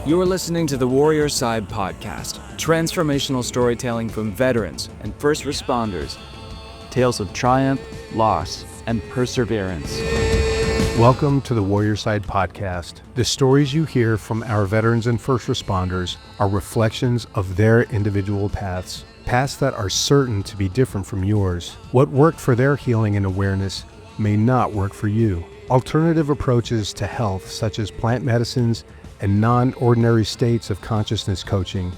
You're listening to the Warriorside Podcast, transformational storytelling from veterans and first responders. Tales of triumph, loss, and perseverance. Welcome to the Warriorside Podcast. The stories you hear from our veterans and first responders are reflections of their individual paths that are certain to be different from yours. What worked for their healing and awareness may not work for you. Alternative approaches to health, such as plant medicines and non-ordinary states of consciousness coaching,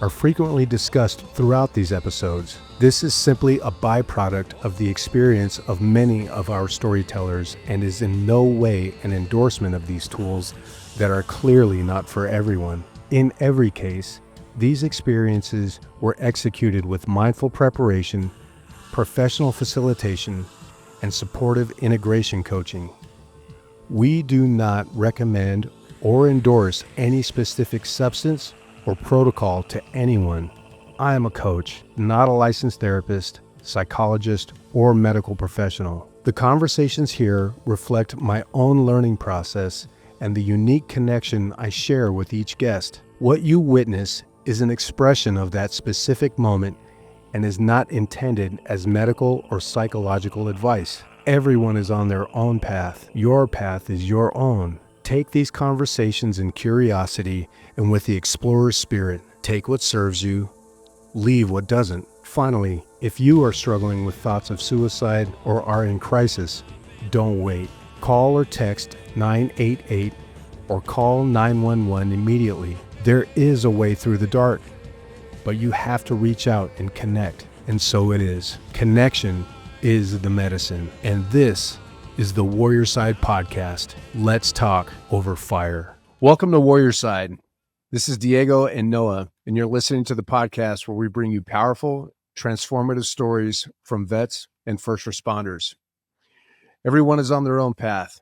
are frequently discussed throughout these episodes. This is simply a byproduct of the experience of many of our storytellers and is in no way an endorsement of these tools that are clearly not for everyone. In every case, these experiences were executed with mindful preparation, professional facilitation, and supportive integration coaching. We do not recommend or endorse any specific substance or protocol to anyone. I am a coach, not a licensed therapist, psychologist, or medical professional. The conversations here reflect my own learning process and the unique connection I share with each guest. What you witness is an expression of that specific moment and is not intended as medical or psychological advice. Everyone is on their own path. Your path is your own. Take these conversations in curiosity and with the explorer's spirit. Take what serves you, leave what doesn't. Finally, if you are struggling with thoughts of suicide or are in crisis, don't wait. Call or text 988 or call 911 immediately. There is a way through the dark, but you have to reach out and connect. And so it is. Connection is the medicine. And this is the Warriorside Podcast. Let's talk over fire. Welcome to Warriorside. This is Diego and Noah, and you're listening to the podcast where we bring you powerful, transformative stories from vets and first responders. Everyone is on their own path.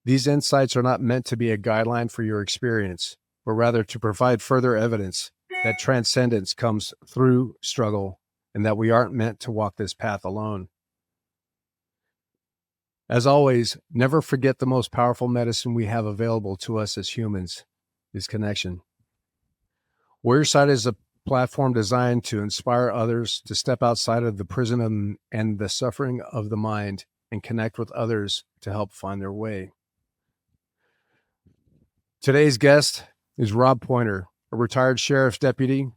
These insights are not meant to be a guideline for your experience, but rather to provide further evidence that transcendence comes through struggle and that we aren't meant to walk this path alone. As always, never forget the most powerful medicine we have available to us as humans is connection. Warriorside is a platform designed to inspire others to step outside of the prison and the suffering of the mind and connect with others to help find their way. Today's guest is Rob Poynter, a retired sheriff's deputy,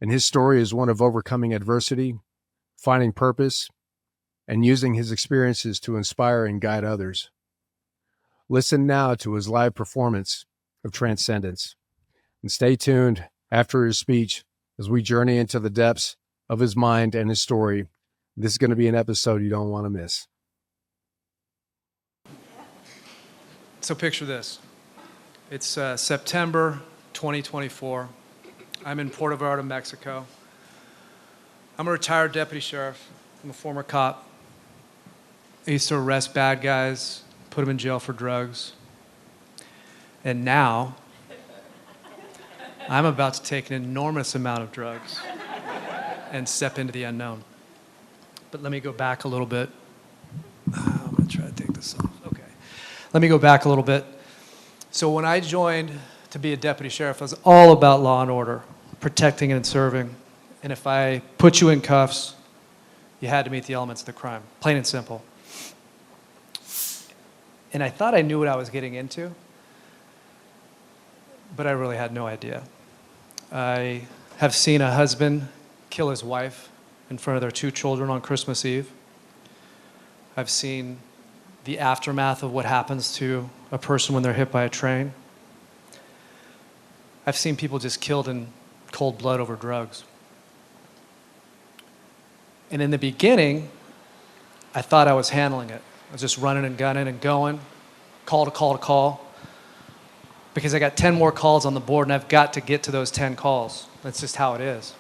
and his story is one of overcoming adversity, finding purpose, and using his experiences to inspire and guide others. Listen now to his live performance of Transcendence, and stay tuned after his speech as we journey into the depths of his mind and his story. This is going to be an episode you don't want to miss. So picture this. It's September 2024. I'm in Puerto Vallarta, Mexico. I'm a retired deputy sheriff. I'm a former cop. I used to arrest bad guys, put them in jail for drugs. And now, I'm about to take an enormous amount of drugs and step into the unknown. But let me go back a little bit. I'm going to try to take this off. Okay. Let me go back a little bit. So when I joined to be a deputy sheriff, I was all about law and order, protecting and serving. And if I put you in cuffs, you had to meet the elements of the crime, plain and simple. And I thought I knew what I was getting into, but I really had no idea. I have seen a husband kill his wife in front of their 2 children on Christmas Eve. I've seen the aftermath of what happens to a person when they're hit by a train. I've seen people just killed in cold blood over drugs. And in the beginning, I thought I was handling it. I was just running and gunning and going, call to call to call, because I got 10 more calls on the board and I've got to get to those 10 calls. That's just how it is.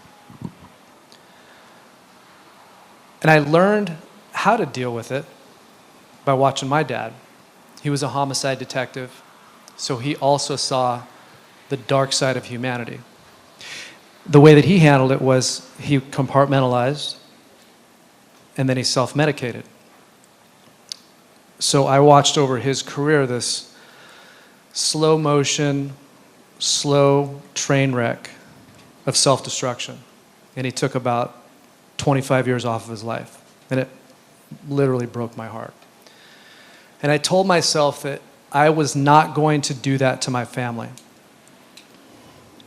And I learned how to deal with it by watching my dad. He was a homicide detective, so he also saw the dark side of humanity. The way that he handled it was he compartmentalized and then he self-medicated. So I watched over his career this slow motion, slow train wreck of self-destruction. And he took about 25 years off of his life. And it literally broke my heart. And I told myself that I was not going to do that to my family.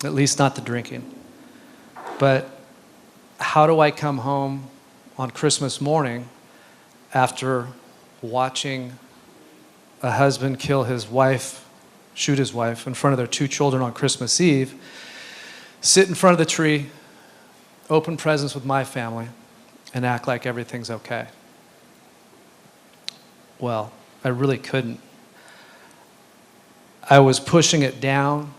At least not the drinking. But how do I come home on Christmas morning after watching a husband kill his wife, shoot his wife in front of their 2 children on Christmas Eve, sit in front of the tree, open presents with my family, and act like everything's okay? Well, I really couldn't. I was pushing it down,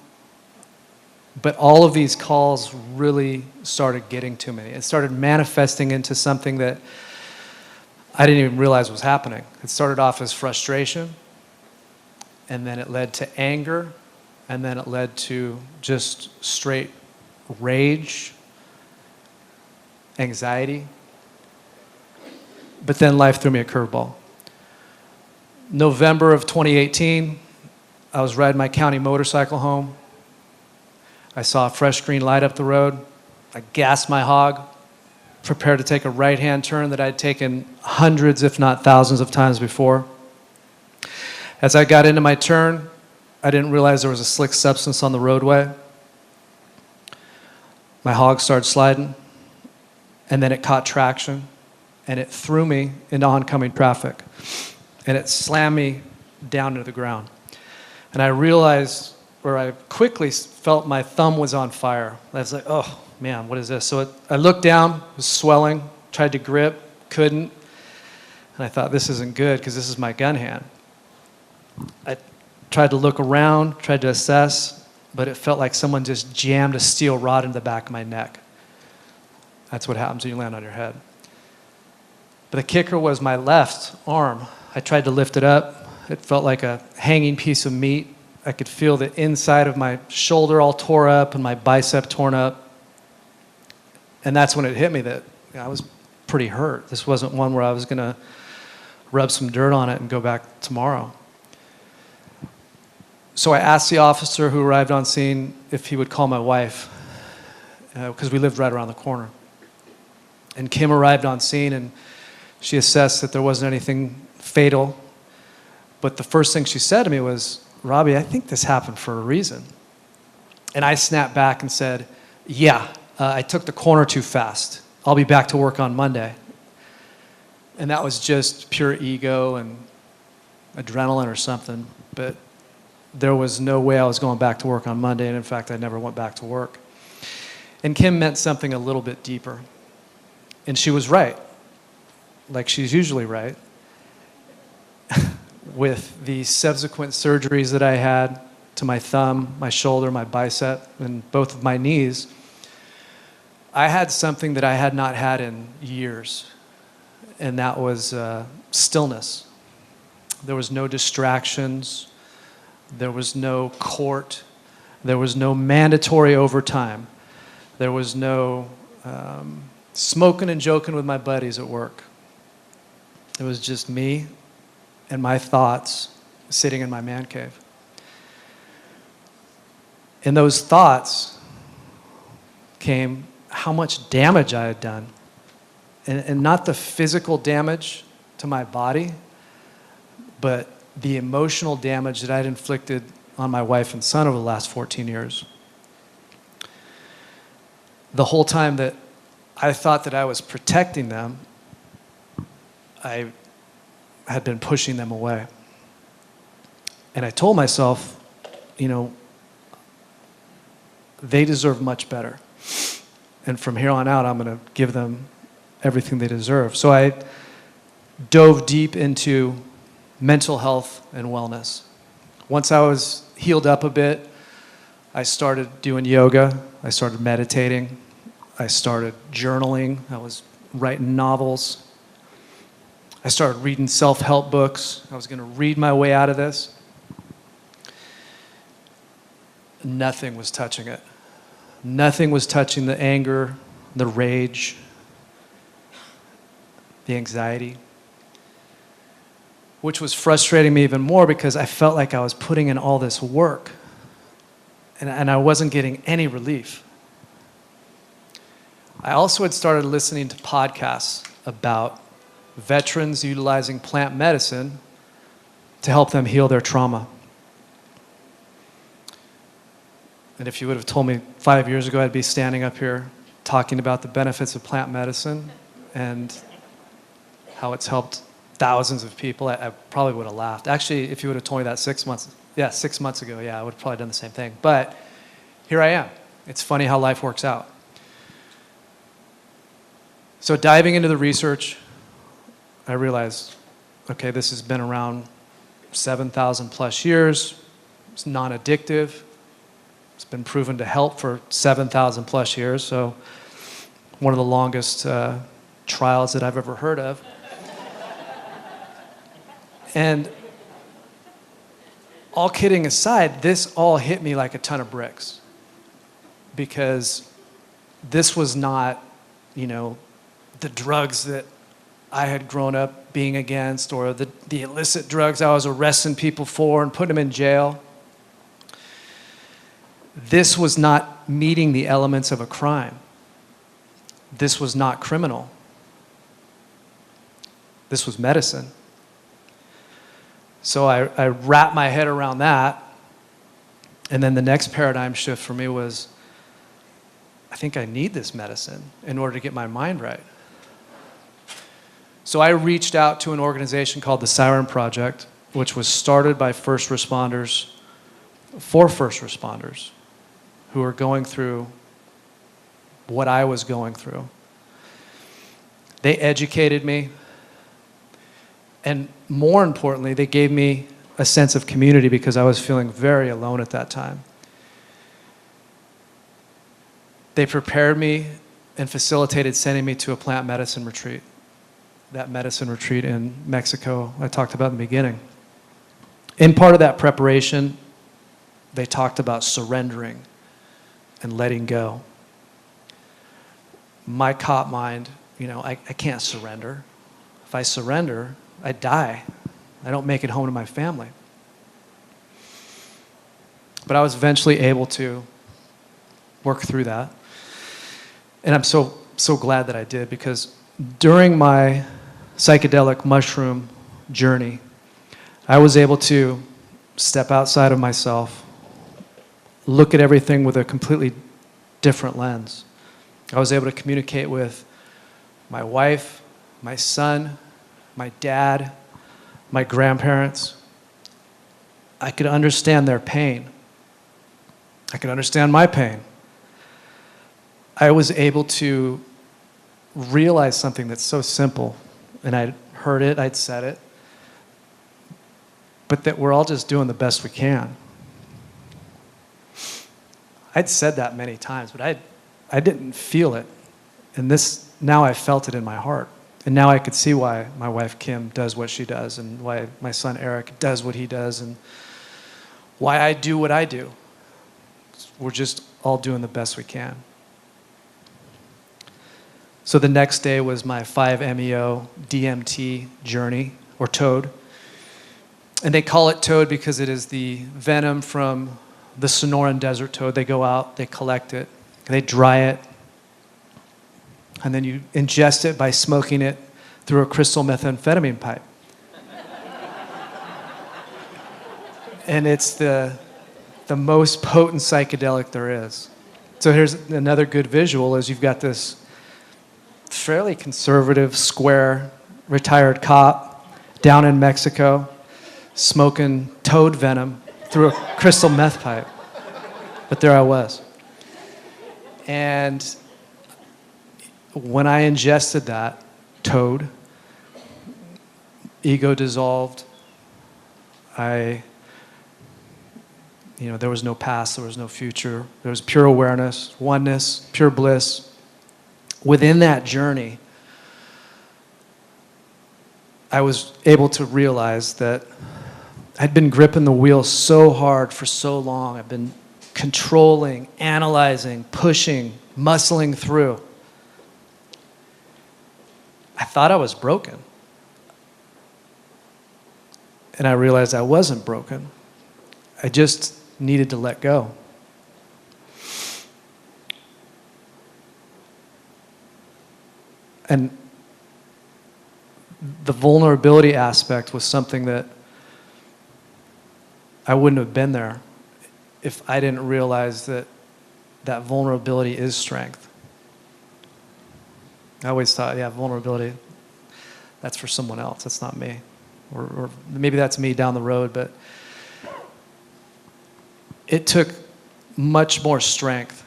but all of these calls really started getting to me. It started manifesting into something that I didn't even realize was happening. It started off as frustration, and then it led to anger, and then it led to just straight rage, anxiety. But then life threw me a curveball. November of 2018, I was riding my county motorcycle home. I saw a fresh green light up the road. I gassed my hog, prepared to take a right-hand turn that I'd taken hundreds, if not thousands of times before. As I got into my turn, I didn't realize there was a slick substance on the roadway. My hog started sliding, and then it caught traction, and it threw me into oncoming traffic, and it slammed me down to the ground. And I realized, or I quickly felt my thumb was on fire. I was like, oh man, what is this? So I looked down, it was swelling, tried to grip, couldn't. And I thought, this isn't good because this is my gun hand. I tried to look around, tried to assess, but it felt like someone just jammed a steel rod into the back of my neck. That's what happens when you land on your head. But the kicker was my left arm. I tried to lift it up. It felt like a hanging piece of meat. I could feel the inside of my shoulder all tore up and my bicep torn up. And that's when it hit me that I was pretty hurt. This wasn't one where I was going to rub some dirt on it and go back tomorrow. So I asked the officer who arrived on scene if he would call my wife, because we lived right around the corner. And Kim arrived on scene, and she assessed that there wasn't anything fatal. But the first thing she said to me was, Robbie, I think this happened for a reason. And I snapped back and said, yeah, I took the corner too fast. I'll be back to work on Monday. And that was just pure ego and adrenaline or something. But there was no way I was going back to work on Monday. And in fact, I never went back to work. And Kim meant something a little bit deeper. And she was right, like she's usually right. With the subsequent surgeries that I had to my thumb, my shoulder, my bicep, and both of my knees, I had something that I had not had in years, and that was stillness. There was no distractions. There was no court. There was no mandatory overtime. There was no smoking and joking with my buddies at work. It was just me and my thoughts sitting in my man cave. In those thoughts came how much damage I had done. And not the physical damage to my body, but the emotional damage that I'd inflicted on my wife and son over the last 14 years. The whole time that I thought that I was protecting them, I had been pushing them away. And I told myself, they deserve much better. And from here on out, I'm going to give them everything they deserve. So I dove deep into mental health and wellness. Once I was healed up a bit, I started doing yoga. I started meditating. I started journaling. I was writing novels. I started reading self-help books. I was going to read my way out of this. Nothing was touching it. Nothing was touching the anger, the rage, the anxiety, which was frustrating me even more because I felt like I was putting in all this work and I wasn't getting any relief. I also had started listening to podcasts about veterans utilizing plant medicine to help them heal their trauma. And if you would have told me 5 years ago I'd be standing up here talking about the benefits of plant medicine and how it's helped thousands of people, I probably would have laughed. Actually, if you would have told me that 6 months ago, I would have probably done the same thing. But here I am. It's funny how life works out. So diving into the research, I realized, okay, this has been around 7,000 plus years. It's non-addictive. It's been proven to help for 7,000 plus years. So one of the longest trials that I've ever heard of. And all kidding aside, this all hit me like a ton of bricks, because this was not, the drugs that I had grown up being against, or the illicit drugs I was arresting people for and putting them in jail. This was not meeting the elements of a crime. This was not criminal. This was medicine. So I wrapped my head around that. And then the next paradigm shift for me was, I think I need this medicine in order to get my mind right. So I reached out to an organization called the Siren Project, which was started by first responders, for first responders who are going through what I was going through. They educated me, and more importantly, they gave me a sense of community, because I was feeling very alone at that time. They prepared me and facilitated sending me to a plant medicine retreat. That medicine retreat in Mexico I talked about in the beginning. In part of that preparation, they talked about surrendering and letting go. My cop mind, I can't surrender. If I surrender, I die. I don't make it home to my family. But I was eventually able to work through that. And I'm so glad that I did, because during my psychedelic mushroom journey, I was able to step outside of myself, look at everything with a completely different lens. I was able to communicate with my wife, my son, my dad, my grandparents. I could understand their pain. I could understand my pain. I was able to realize something that's so simple, and I'd heard it, I'd said it, but that we're all just doing the best we can. I'd said that many times, but I didn't feel it. And now I felt it in my heart. And now I could see why my wife Kim does what she does, and why my son Eric does what he does, and why I do what I do. We're just all doing the best we can. So the next day was my 5-MeO DMT journey, or toad. And they call it toad because it is the venom from the Sonoran desert toad. They go out, they collect it, they dry it, and then you ingest it by smoking it through a crystal methamphetamine pipe. And it's the most potent psychedelic there is. So here's another good visual, is you've got this fairly conservative, square, retired cop down in Mexico smoking toad venom through a crystal meth pipe. But there I was. And when I ingested that toad, ego dissolved. There was no past, there was no future. There was pure awareness, oneness, pure bliss. Within that journey, I was able to realize that I'd been gripping the wheel so hard for so long. I've been controlling, analyzing, pushing, muscling through. I thought I was broken. And I realized I wasn't broken. I just needed to let go. And the vulnerability aspect was something that I wouldn't have been there if I didn't realize that that vulnerability is strength. I always thought, yeah, vulnerability, that's for someone else. That's not me. Or maybe that's me down the road, but it took much more strength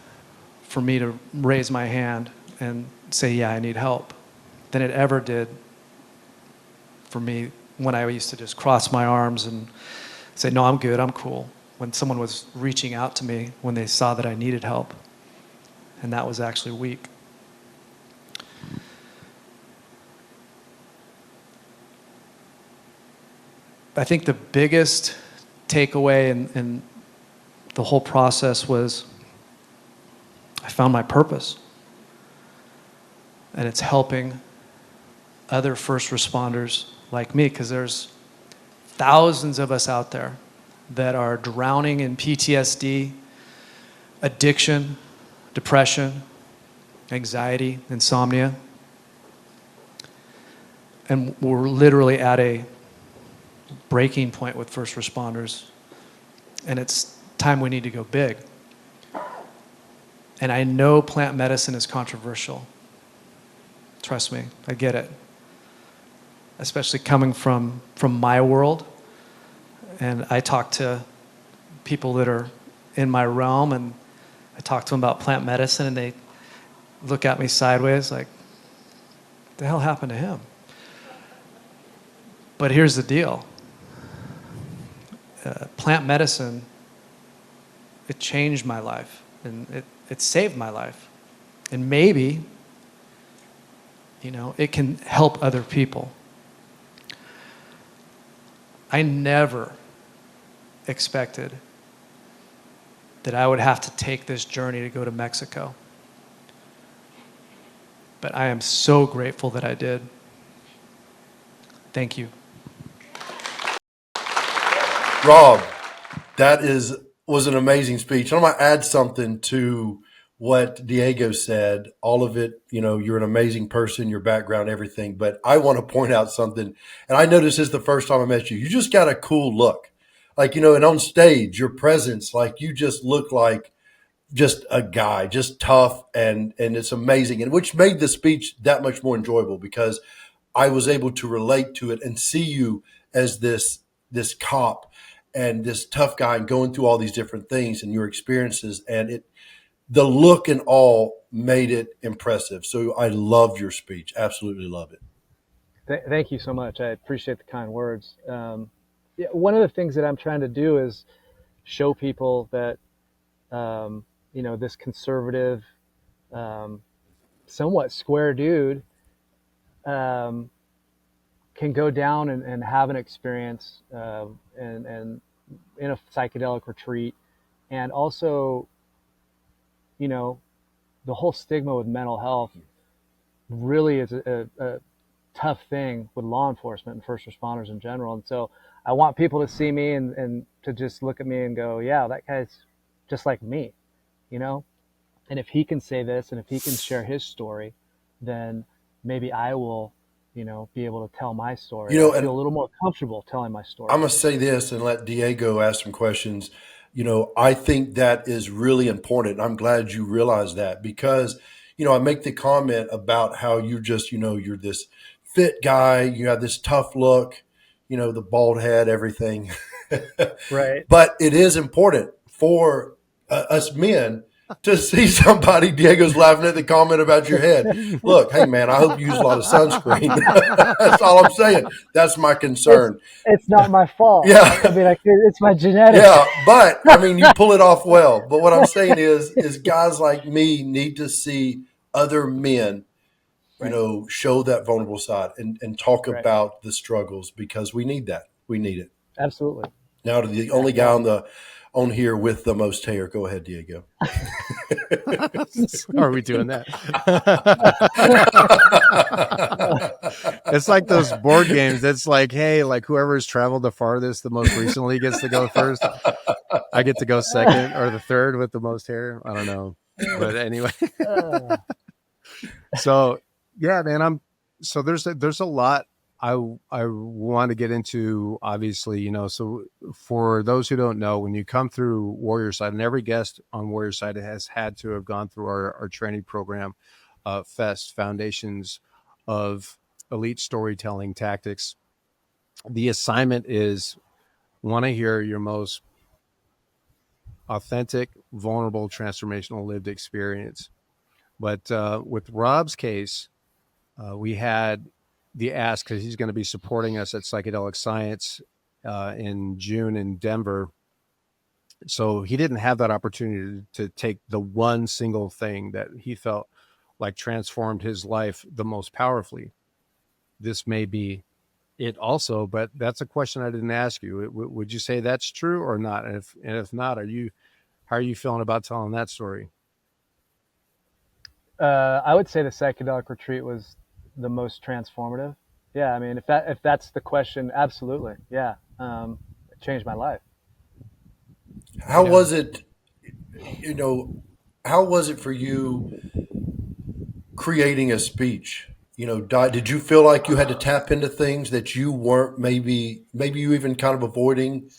for me to raise my hand and say, yeah, I need help, than it ever did for me when I used to just cross my arms and say, no, I'm good, I'm cool. When someone was reaching out to me when they saw that I needed help, and that was actually weak. I think the biggest takeaway in the whole process was I found my purpose. And it's helping other first responders like me, because there's thousands of us out there that are drowning in PTSD, addiction, depression, anxiety, insomnia. And we're literally at a breaking point with first responders. And it's time we need to go big. And I know plant medicine is controversial. Trust me, I get it. Especially coming from my world. And I talk to people that are in my realm, and I talk to them about plant medicine, and they look at me sideways like, what the hell happened to him? But here's the deal. Plant medicine, it changed my life, and it saved my life. And maybe, it can help other people. I never expected that I would have to take this journey to go to Mexico. But I am so grateful that I did. Thank you. Rob, that was an amazing speech. I'm going to add something to what Diego said. All of it, you're an amazing person, your background, everything. But I want to point out something. And I noticed this the first time I met you. You just got a cool look. Like, and on stage, your presence, like you just look like just a guy, just tough. And it's amazing. And which made the speech that much more enjoyable, because I was able to relate to it and see you as this cop and this tough guy and going through all these different things and your experiences, and the look and all made it impressive. So I loved your speech. Absolutely love it. Thank you so much. I appreciate the kind words. One of the things that I'm trying to do is show people that, this conservative, somewhat square dude can go down and have an experience and in a psychedelic retreat, and also, the whole stigma with mental health really is a tough thing with law enforcement and first responders in general. And so I want people to see me and to just look at me and go, yeah, that guy's just like me, and if he can say this and if he can share his story, then maybe I will be able to tell my story. I feel a little more comfortable telling my story. I'm going to say this and let Diego ask some questions. I think that is really important. I'm glad you realize that, because, I make the comment about how you just, you're this fit guy, you have this tough look, the bald head, everything. Right. But it is important for us men to see somebody. Diego's laughing at the comment about your head. Look, hey man, I hope you use a lot of sunscreen. That's all I'm saying. That's my concern. It's not my fault. Yeah. I mean, it's my genetics. Yeah, but you pull it off well. But what I'm saying is guys like me need to see other men, show that vulnerable side and talk about the struggles, because we need that. We need it. Absolutely. Now to the only guy on here with the most hair. Go ahead, Diego. Are we doing that? It's like those board games. It's like, hey, like whoever's traveled the farthest the most recently gets to go first. I get to go second or the third with the most hair. I don't know. But anyway. So Yeah, man. So there's a lot I I want to get into. Obviously, So for those who don't know, when you come through Warriorside, and every guest on Warriorside has had to have gone through our training program, Fest Foundations of Elite Storytelling Tactics. The assignment is want to hear your most authentic, vulnerable, transformational lived experience. But with Rob's case, we had the ask because he's going to be supporting us at Psychedelic Science in June in Denver. So he didn't have that opportunity to take the one single thing that he felt like transformed his life the most powerfully. This may be it also, but that's a question I didn't ask you. Would you say that's true or not? And if not, how are you feeling about telling that story? I would say the psychedelic retreat was the most transformative. Yeah, I mean, if that's the question, absolutely. Yeah, it changed my life. How was it, you know, how was it for you creating a speech? Did you feel like you had to tap into things that you weren't maybe you even kind of avoiding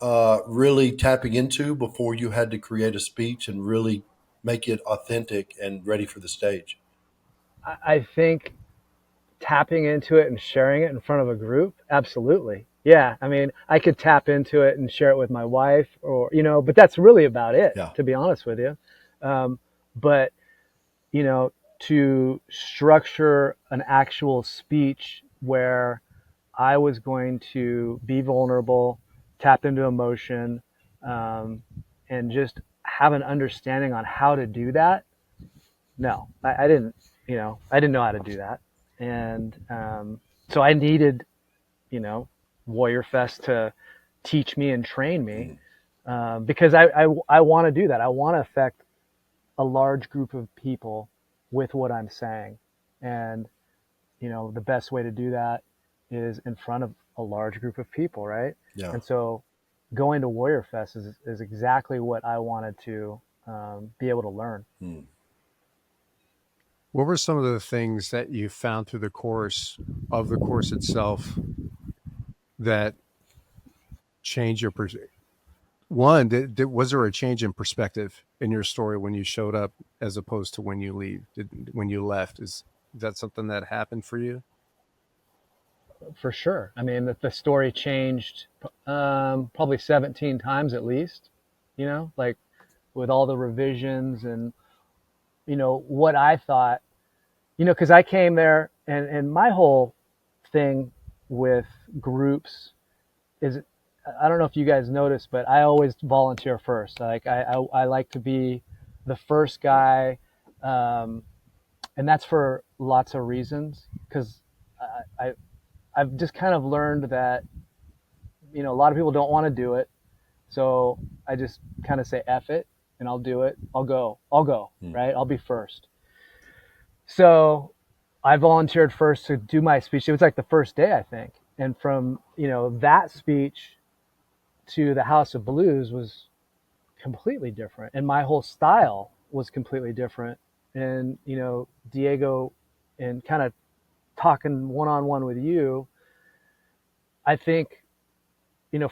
really tapping into before you had to create a speech and really make it authentic and ready for the stage? I think tapping into it and sharing it in front of a group, absolutely. Yeah, I mean, I could tap into it and share it with my wife, or but that's really about it, Yeah. to be honest with you. But to structure an actual speech where I was going to be vulnerable, tap into emotion, um, and just have an understanding on how to do that. No, I didn't. I didn't know how to do that, and so I needed, Warrior Fest to teach me and train me, because I want to do that. I want to affect a large group of people with what I'm saying, and the best way to do that is in front of a large group of people, right? Yeah. And so going to Warrior Fest is exactly what I wanted to be able to learn. Hmm. What were some of the things that you found through the course itself that changed your perspective? One, was there a change in perspective in your story when you showed up as opposed to when when you left? Is that something that happened for you? For sure. I mean, the story changed probably 17 times at least, like with all the revisions and, what I thought, because I came there and my whole thing with groups is, I don't know if you guys noticed, but I always volunteer first. Like I like to be the first guy. And that's for lots of reasons, because I've just kind of learned that, a lot of people don't want to do it. So I just kind of say, F it, and I'll do it. I'll go, right? I'll be first. So I volunteered first to do my speech. It was like the first day, I think. And from, that speech to the House of Blues was completely different. And my whole style was completely different. And, Diego, and kind of talking one-on-one with you, I think,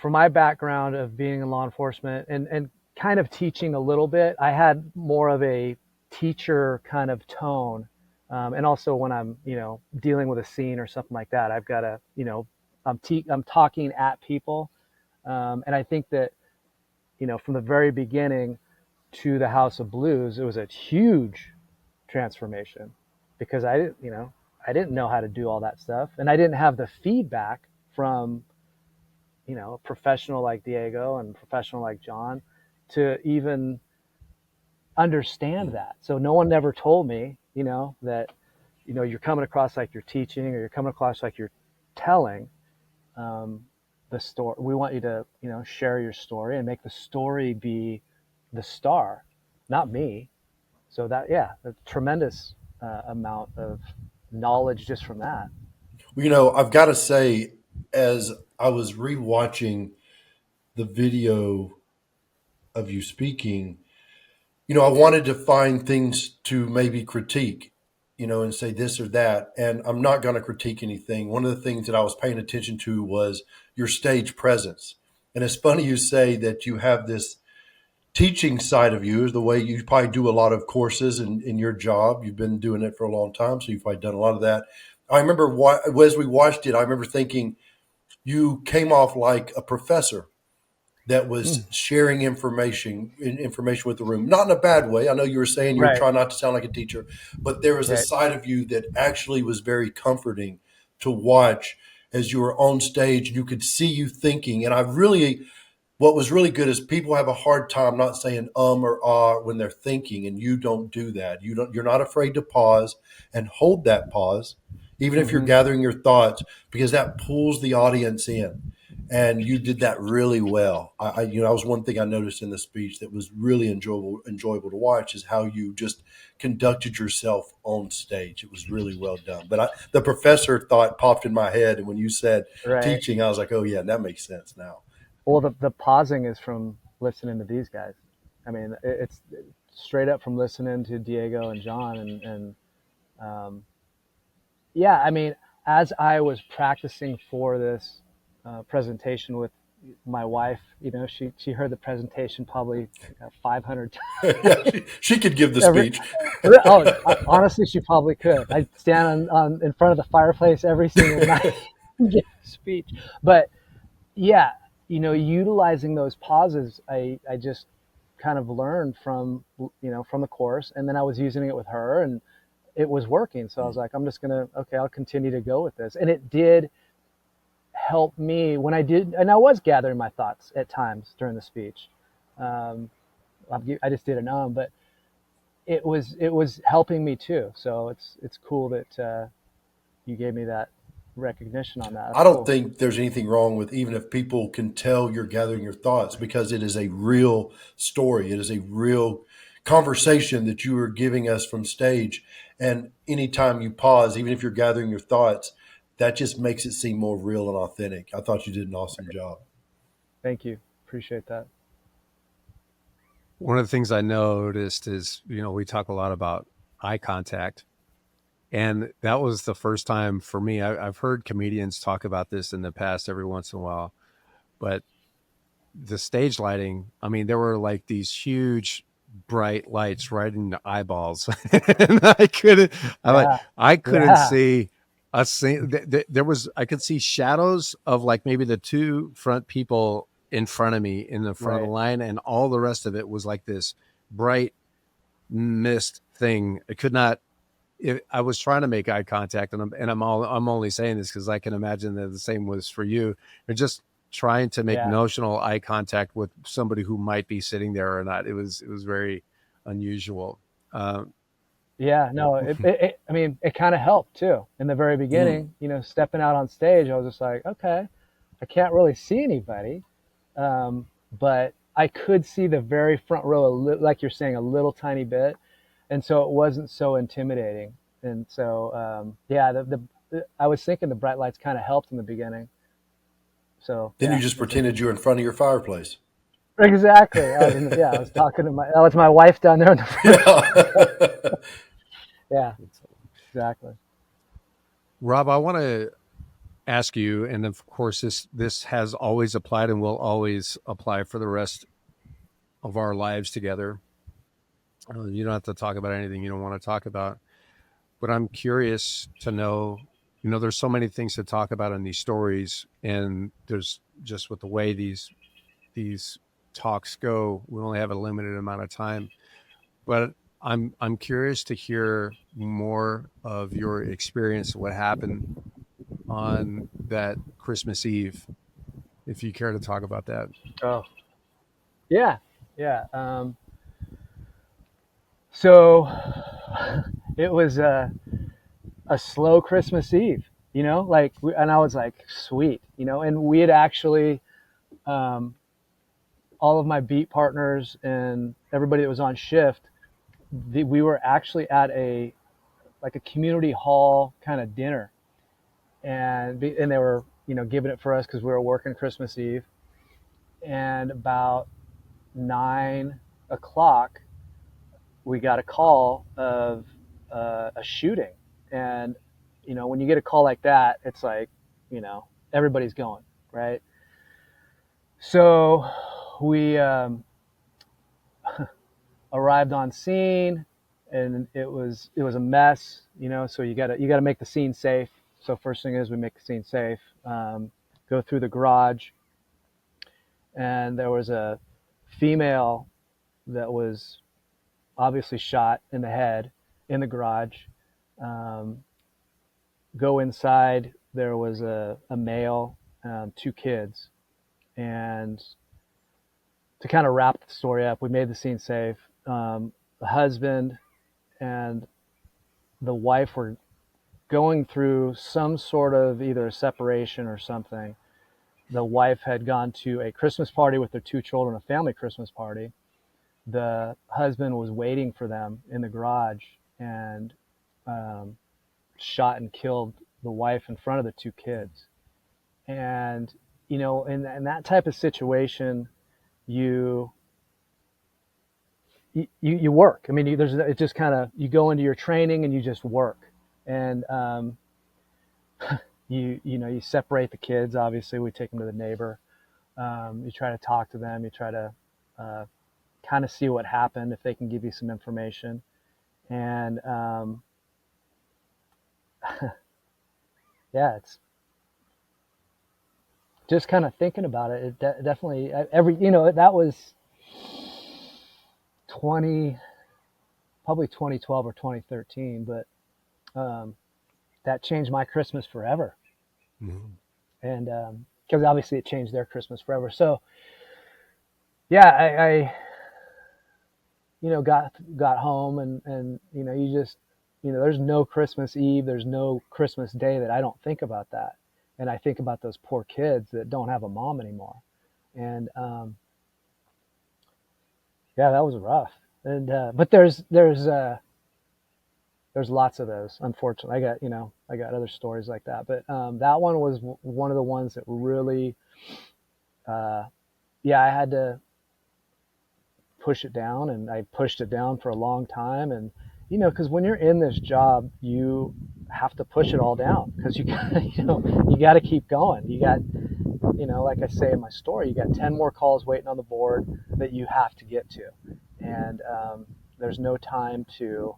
from my background of being in law enforcement and kind of teaching a little bit, I had more of a teacher kind of tone. And also when I'm, dealing with a scene or something like that, I've got to, I'm talking at people. And I think that, from the very beginning to the House of Blues, it was a huge transformation, because I didn't know how to do all that stuff. And I didn't have the feedback from, a professional like Diego and a professional like John to even understand that. So no one ever told me, that, you're coming across like you're teaching, or you're coming across like you're telling the story. We want you to, share your story and make the story be the star, not me. So that, yeah, a tremendous amount of knowledge just from that. I've got to say, as I was rewatching the video of you speaking, I wanted to find things to maybe critique. and say this or that. And I'm not going to critique anything. One of the things that I was paying attention to was your stage presence. And it's funny you say that you have this teaching side of you, is the way you probably do a lot of courses in your job. You've been doing it for a long time, so you've probably done a lot of that. I remember as we watched it, I remember thinking you came off like a professor that was sharing information with the room, not in a bad way. I know you were saying you were Right. trying not to sound like a teacher, but there was a Right. side of you that actually was very comforting to watch as you were on stage. You could see you thinking. And what was really good is people have a hard time not saying or ah when they're thinking, and you don't do that. You're not afraid to pause and hold that pause, even if you're gathering your thoughts, because that pulls the audience in. And you did that really well. That was one thing I noticed in the speech that was really enjoyable to watch, is how you just conducted yourself on stage. It was really well done. But the professor thought popped in my head, and when you said Right. teaching, I was like, oh yeah, that makes sense now. Well, the pausing is from listening to these guys. I mean, it's straight up from listening to Diego and John, and yeah, I mean, as I was practicing for this presentation with my wife, she heard the presentation probably 500 times. Yeah, she could give the speech. Honestly, she probably could. I stand on in front of the fireplace every single night and give a speech. But yeah, utilizing those pauses, I just kind of learned from the course, and then I was using it with her, and it was working. So I was like, I'll continue to go with this. And it did help me when I did, and I was gathering my thoughts at times during the speech. I just did an but it was helping me too. So it's cool that you gave me that recognition on that. That's I don't cool. think there's anything wrong with, even if people can tell you're gathering your thoughts, because it is a real story. It is a real conversation that you are giving us from stage. And anytime you pause, even if you're gathering your thoughts, that just makes it seem more real and authentic. I thought you did an awesome job. Thank you. Appreciate that. One of the things I noticed is, we talk a lot about eye contact. And that was the first time for me. I've heard comedians talk about this in the past every once in a while, but the stage lighting, I mean, there were like these huge bright lights right in the eyeballs. And I couldn't see a thing. I could see shadows of like maybe the two front people in front of me in the front of the line, and all the rest of it was like this bright mist thing. I was trying to make eye contact, and I'm only saying this because I can imagine that the same was for you. Or just trying to make notional eye contact with somebody who might be sitting there or not. It was very unusual. I mean, it kind of helped too in the very beginning. Stepping out on stage, I was just like, okay, I can't really see anybody, but I could see the very front row, like you're saying, a little tiny bit. And so it wasn't so intimidating. And so, I was thinking the bright lights kind of helped in the beginning. So then you just pretended you were in front of your fireplace. Exactly. I was talking to my wife down there in the front. Yeah, exactly. Rob, I want to ask you, and of course this has always applied and will always apply for the rest of our lives together. You don't have to talk about anything you don't want to talk about, but I'm curious to know, there's so many things to talk about in these stories, and there's just with the way these talks go, we only have a limited amount of time, but I'm curious to hear more of your experience, what happened on that Christmas Eve, if you care to talk about that. Oh, yeah. So it was a slow Christmas Eve, and I was like, sweet, and we had actually, all of my beat partners and everybody that was on shift, we were actually at a community hall kind of dinner, and they were, giving it for us because we were working Christmas Eve, and about 9 o'clock, we got a call of a shooting. And, when you get a call like that, it's like, everybody's going, right? So we arrived on scene, and it was a mess, so you gotta make the scene safe. So first thing is we make the scene safe, go through the garage, and there was a female that was obviously shot in the head in the garage. Go inside, there was a male, 2 kids. And to kind of wrap the story up, we made the scene safe. The husband and the wife were going through some sort of either a separation or something. The wife had gone to a Christmas party with their 2 children, a family Christmas party. The husband was waiting for them in the garage and shot and killed the wife in front of the 2 kids. And, in that type of situation, you work. I mean, it's just kind of, you go into your training and you just work. And, you separate the kids. Obviously, we take them to the neighbor. You try to talk to them. You try to kind of see what happened, if they can give you some information. And yeah, it's just kind of thinking about it. It definitely that was probably 2012 or 2013, but that changed my Christmas forever. Mm-hmm. And because obviously it changed their Christmas forever. So yeah, I got home, and you just, there's no Christmas Eve, there's no Christmas Day that I don't think about that. And I think about those poor kids that don't have a mom anymore. And yeah, that was rough. And but there's lots of those, unfortunately. I got other stories like that, but that one was one of the ones that really I had to push it down, and I pushed it down for a long time. And because when you're in this job, you have to push it all down, because you got to keep going. You got, like I say in my story, you got 10 more calls waiting on the board that you have to get to. And there's no time to,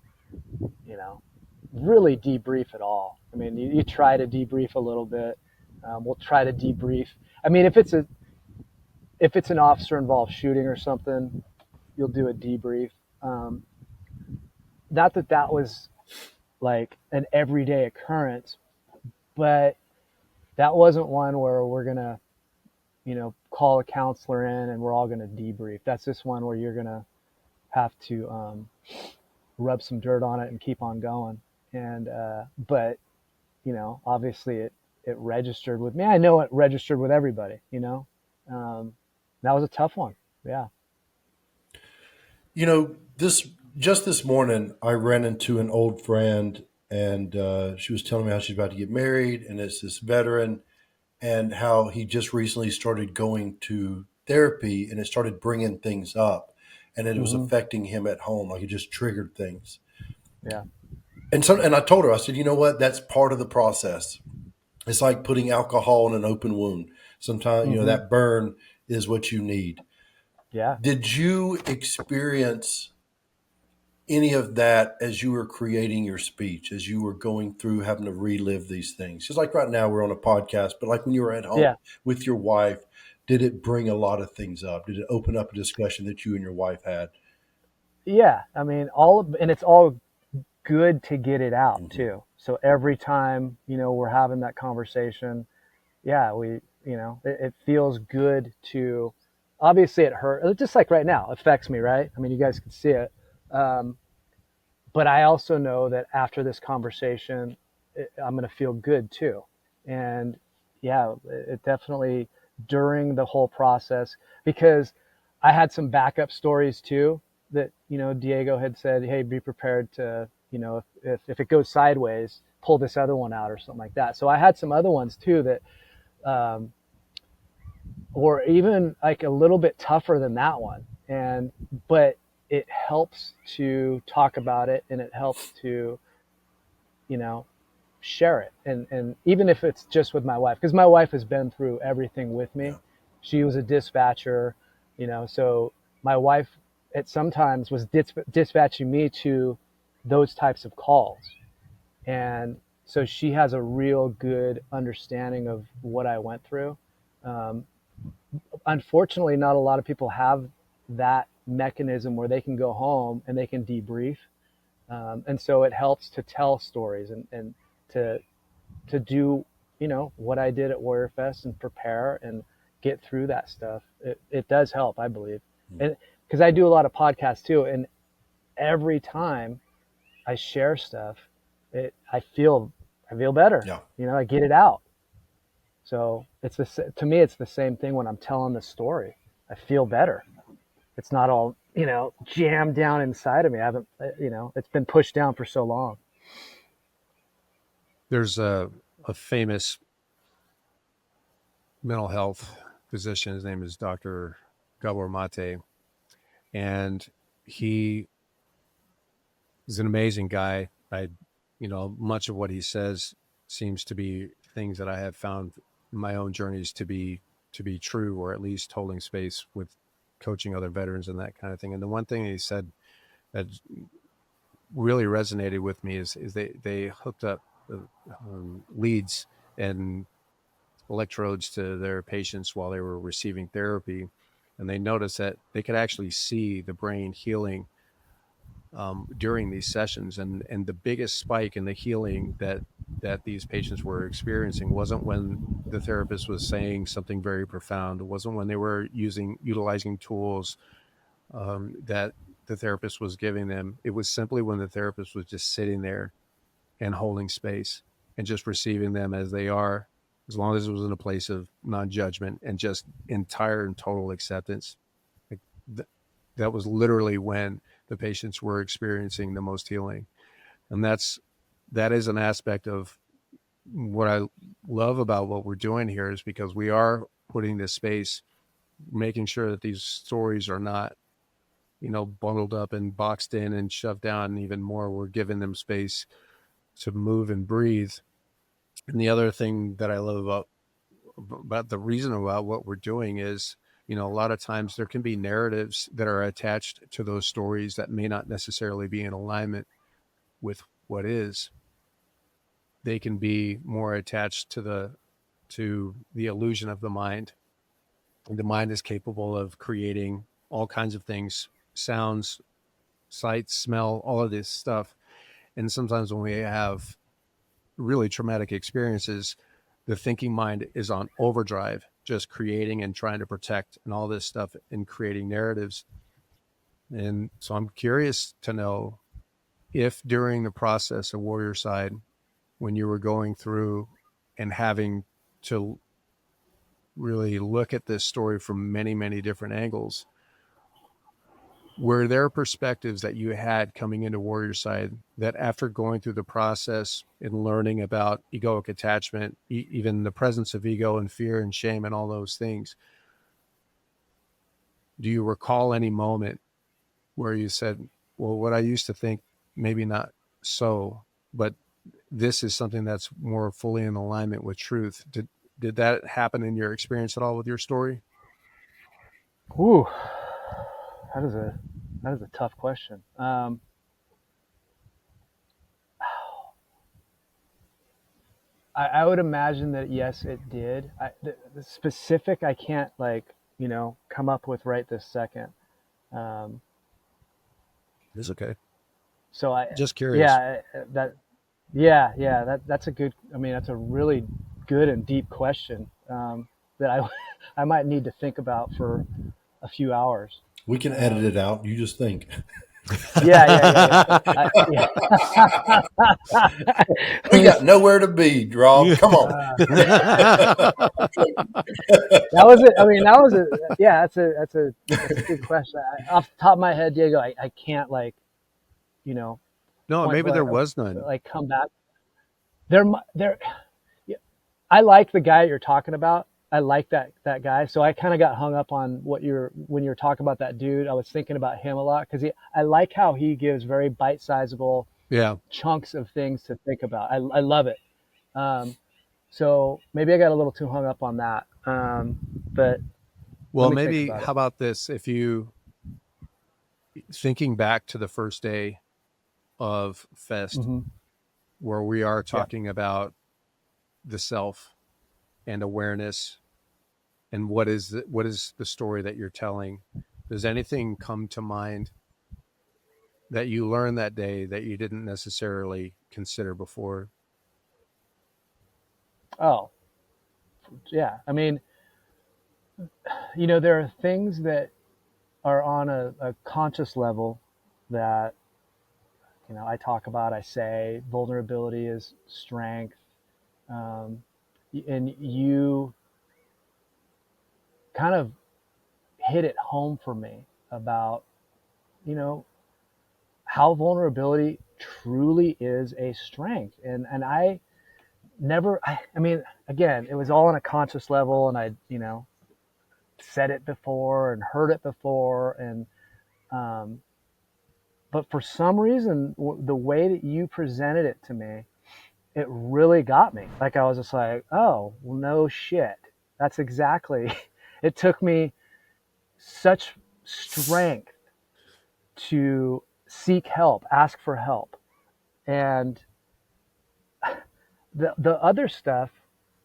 really debrief at all. I mean, you try to debrief a little bit. We'll try to debrief. I mean, if it's an officer involved shooting or something, you'll do a debrief. Not that was like an everyday occurrence, but that wasn't one where we're gonna, call a counselor in and we're all gonna debrief. That's just one where you're gonna have to rub some dirt on it and keep on going. And but obviously it registered with me. I know it registered with everybody. That was a tough one. Yeah. This morning, I ran into an old friend, and she was telling me how she's about to get married, and it's this veteran, and how he just recently started going to therapy, and it started bringing things up, and it was affecting him at home. Like, it just triggered things. Yeah. And I told her, I said, you know what? That's part of the process. It's like putting alcohol in an open wound. Sometimes, that burn is what you need. Yeah. Did you experience any of that as you were creating your speech, as you were going through having to relive these things? Just like right now we're on a podcast, but like when you were at home with your wife, did it bring a lot of things up? Did it open up a discussion that you and your wife had? Yeah. I mean, and it's all good to get it out too. So every time, we're having that conversation, it feels good to, obviously it hurt, just like right now, it affects me, right? I mean, you guys can see it. But I also know that after this conversation, I'm going to feel good too. And yeah, it definitely, during the whole process, because I had some backup stories too that, Diego had said, hey, be prepared to, if it goes sideways, pull this other one out or something like that. So I had some other ones too that were even like a little bit tougher than that one. But it helps to talk about it, and it helps to, share it. And even if it's just with my wife, because my wife has been through everything with me. She was a dispatcher, so my wife at sometimes was dispatching me to those types of calls. And so she has a real good understanding of what I went through. Unfortunately, not a lot of people have that mechanism where they can go home and they can debrief. And so it helps to tell stories and to do, what I did at Warrior Fest and prepare and get through that stuff. It does help, I believe. And because I do a lot of podcasts too. And every time I share stuff, I feel better. Yeah. I get it out. So to me, it's the same thing when I'm telling the story. I feel better. It's not all, jammed down inside of me. I haven't, it's been pushed down for so long. There's a famous mental health physician. His name is Dr. Gabor Mate. And he is an amazing guy. Much of what he says seems to be things that I have found in my own journeys to be true, or at least holding space with coaching other veterans and that kind of thing. And the one thing he said that really resonated with me is they hooked up leads and electrodes to their patients while they were receiving therapy, and they noticed that they could actually see the brain healing during these sessions. And the biggest spike in the healing that these patients were experiencing wasn't when the therapist was saying something very profound. It wasn't when they were utilizing tools that the therapist was giving them. It was simply when the therapist was just sitting there and holding space and just receiving them as they are, as long as it was in a place of non-judgment and just entire and total acceptance. That was literally when the patients were experiencing the most healing. And that is an aspect of what I love about what we're doing here, is because we are putting this space, making sure that these stories are not, bundled up and boxed in and shoved down. And even more, we're giving them space to move and breathe. And the other thing that I love about the reason about what we're doing is, a lot of times there can be narratives that are attached to those stories that may not necessarily be in alignment with what is. They can be more attached to the illusion of the mind. And the mind is capable of creating all kinds of things, sounds, sights, smell, all of this stuff. And sometimes when we have really traumatic experiences, the thinking mind is on overdrive, just creating and trying to protect and all this stuff and creating narratives. And so I'm curious to know if during the process of Warriorside, when you were going through and having to really look at this story from many, many different angles, were there perspectives that you had coming into Warriorside that after going through the process and learning about egoic attachment, even the presence of ego and fear and shame and all those things, do you recall any moment where you said, well, what I used to think, maybe not so, but this is something that's more fully in alignment with truth? Did that happen in your experience at all with your story? Ooh, that is a tough question. I would imagine that yes, it did. The specific I can't come up with right this second. It's okay. So I just curious. That's a good. I mean, that's a really good and deep question that I might need to think about for a few hours. We can edit it out. You just think. Yeah. We got nowhere to be, Rob. Come on. That was it. I mean, that's a good question. Off the top of my head, Diego, I can't No, maybe there was none. Come back. There. I like the guy you're talking about, I like that guy. So I kind of got hung up on when you're talking about that dude. I was thinking about him a lot because I like how he gives very bite-sizable Yeah. chunks of things to think about. I love it. So maybe I got a little too hung up on that. But Well, let me think maybe about how it. about this? If you thinking back to the first day of Fest, Mm-hmm. where we are Yeah. talking about the self and awareness, and what is the story that you're telling? Does anything come to mind that you learned that day that you didn't necessarily consider before? Oh, yeah. I mean, there are things that are on a conscious level that, I talk about. I say vulnerability is strength. Um, and you kind of hit it home for me about, how vulnerability truly is a strength. And I never, I mean, again, it was all on a conscious level, and I, said it before and heard it before. Um, but for some reason, the way that you presented it to me, it really got me. Like, I was just like, oh, well, no shit. That's exactly, it took me such strength to seek help, ask for help. And the other stuff,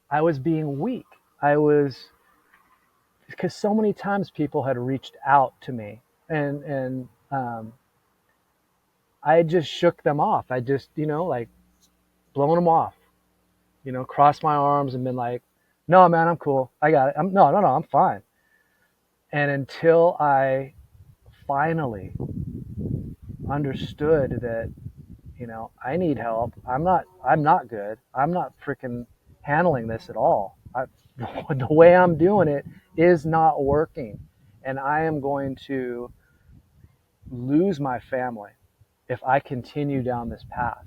I was being weak. Because so many times people had reached out to me, and I just shook them off. I just, like blown them off, crossed my arms and been like, no, man, I'm cool. I got it. No, I'm fine. And until I finally understood that, I need help. I'm not good. I'm not freaking handling this at all. The way I'm doing it is not working. And I am going to lose my family if I continue down this path.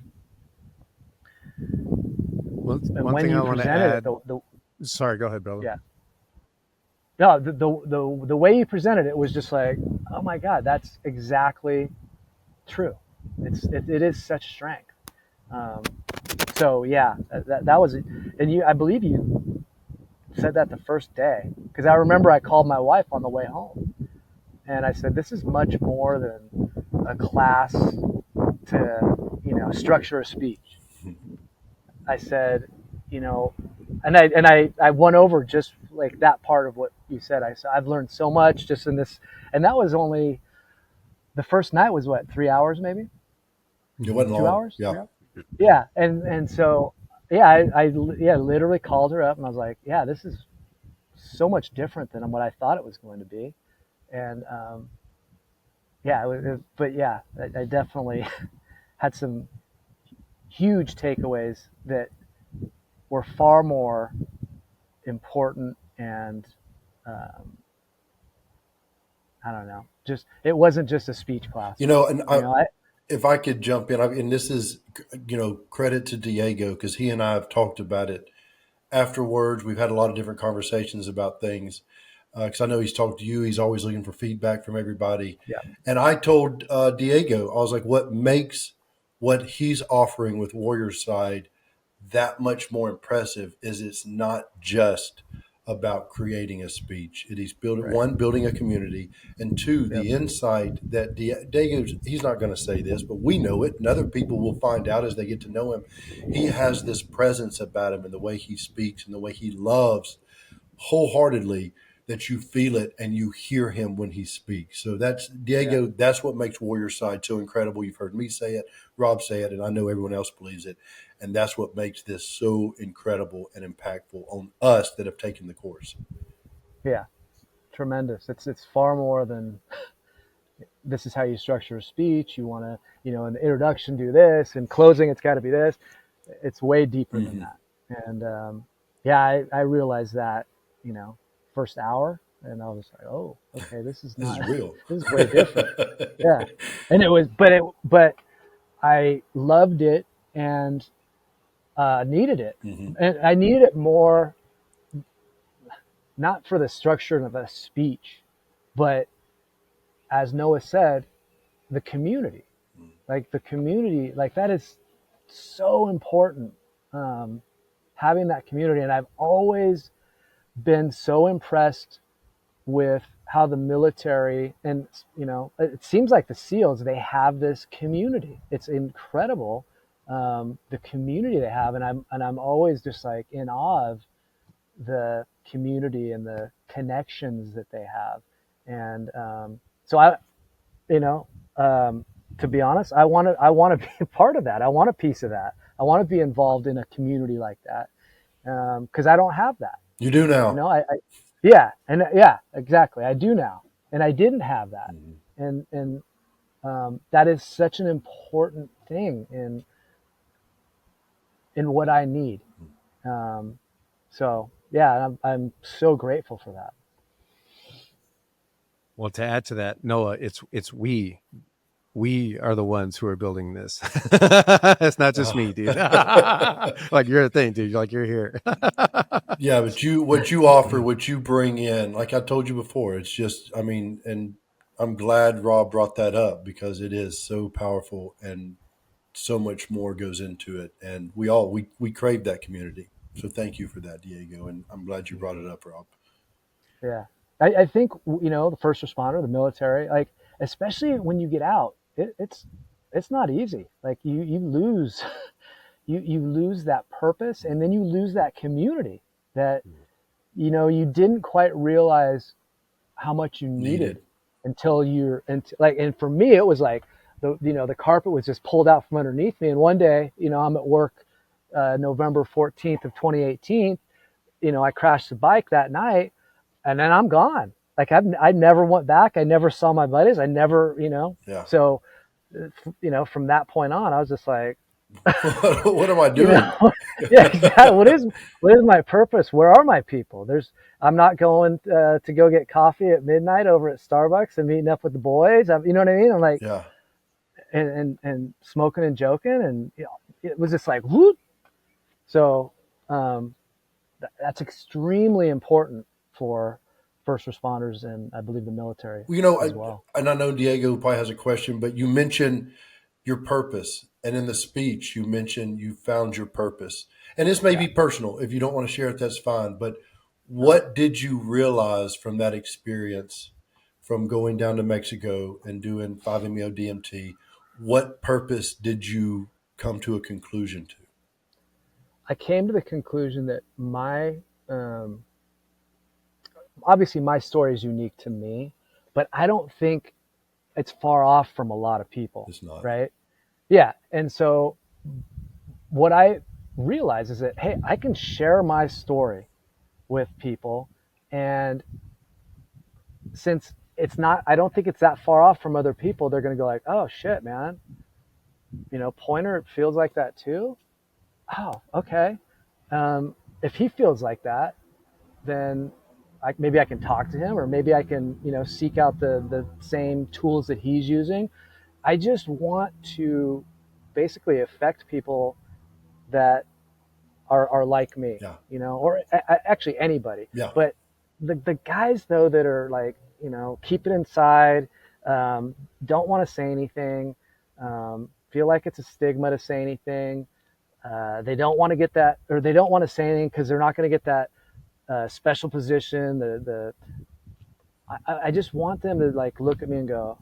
Well, And one when thing you I want to presented add. it, Sorry, go ahead, brother. yeah. No, the way you presented it was just like, oh my God, that's exactly true. It is such strength. So yeah, that was it. And I believe you said that the first day, because I remember I called my wife on the way home, and I said, this is much more than a class to, structure a speech. I said, and I went over just like that part of what you said. I said, I've learned so much just in this, and that was only, the first night was what, 3 hours maybe? It wasn't 2 long. hours? Yeah. 3 hours? Yeah. And so, yeah, I literally called her up and I was like, yeah, this is so much different than what I thought it was going to be. And, yeah, but yeah, I definitely had some huge takeaways that were far more important, and um, I don't know, just it wasn't just a speech class. And You know, I if I could jump in, and this is, credit to Diego, because he and I have talked about it afterwards. We've had a lot of different conversations about things, because I know he's talked to you. He's always looking for feedback from everybody. yeah, And I told Diego, I was like, what makes what he's offering with Warriorside that much more impressive is it's not just about creating a speech. It is right, building a community, and two, yep, the insight that Diego's, he's not going to say this, but we know it, and other people will find out as they get to know him. He has this presence about him, and the way he speaks and the way he loves wholeheartedly, that you feel it and you hear him when he speaks. So that's yeah, Diego. That's what makes Warriorside so incredible. You've heard me say it, Rob say it, and I know everyone else believes it. And that's what makes this so incredible and impactful on us that have taken the course. yeah, tremendous. It's far more than this is how you structure a speech. You want to, in the introduction do this, and closing it's got to be this. It's way deeper than that. And yeah, I realized that, first hour, and I was like, oh, okay, this is This is not, real. this is way different. Yeah, and it was, but I loved it and needed it, and I needed it more. not for the structure of a speech, but as Noah said, the community, like the community, like that is so important. Having that community. And I've always been so impressed with how the military, and it seems like the SEALs, they have this community. It's incredible, the community they have, and I'm always just like in awe of the community and the connections that they have. And so to be honest, I want to be a part of that. I want a piece of that. I want to be involved in a community like that, because I don't have that. You do now. Yeah, exactly. I do now, and I didn't have that, and that is such an important thing in what I need. So yeah, I'm so grateful for that. Well, to add to that, Noah, it's we are the ones who are building this. It's not just me, dude. Like you're a thing, dude. Like you're here. Yeah, but what you offer, what you bring in, like I told you before, it's just, I mean, and I'm glad Rob brought that up because it is so powerful and so much more goes into it. And we crave that community. So thank you for that, Diego. And I'm glad you brought it up, Rob. Yeah. I think, the first responder, the military, like, especially when you get out, it's not easy. Like you lose, you lose that purpose, and then you lose that community that, you didn't quite realize how much you needed until and for me, it was like the carpet was just pulled out from underneath me. And one day, I'm at work, November 14th of 2018, I crashed the bike that night, and then I'm gone. Like I never went back. I never saw my buddies. I never, Yeah. So, from that point on, I was just like, what am I doing? Yeah, exactly. What is my purpose? Where are my people? I'm not going to go get coffee at midnight over at Starbucks and meeting up with the boys. You know what I mean? I'm like, Yeah. And smoking and joking, and it was just like, whoop. So that's extremely important for first responders, and I believe the military as well. And I know Diego probably has a question, but you mentioned your purpose, and in the speech you mentioned you found your purpose. And this may be personal. If you don't want to share it, that's fine. But what did you realize from that experience, from going down to Mexico and doing 5-MeO DMT? What purpose did you come to a conclusion to? I came to the conclusion that obviously my story is unique to me, but I don't think it's far off from a lot of people. It's not. Right? Yeah. And so what I realized is that, hey, I can share my story with people, and since I don't think it's that far off from other people, they're going to go like, oh shit, man, Poynter feels like that too. Oh, okay. If he feels like that, then maybe I can talk to him, or maybe I can, seek out the same tools that he's using. I just want to basically affect people that are like me, or actually anybody. Yeah. But the guys though that are like, keep it inside, don't want to say anything, feel like it's a stigma to say anything. They don't want to get that, or they don't want to say anything because they're not going to get that special position. I just want them to like look at me and go,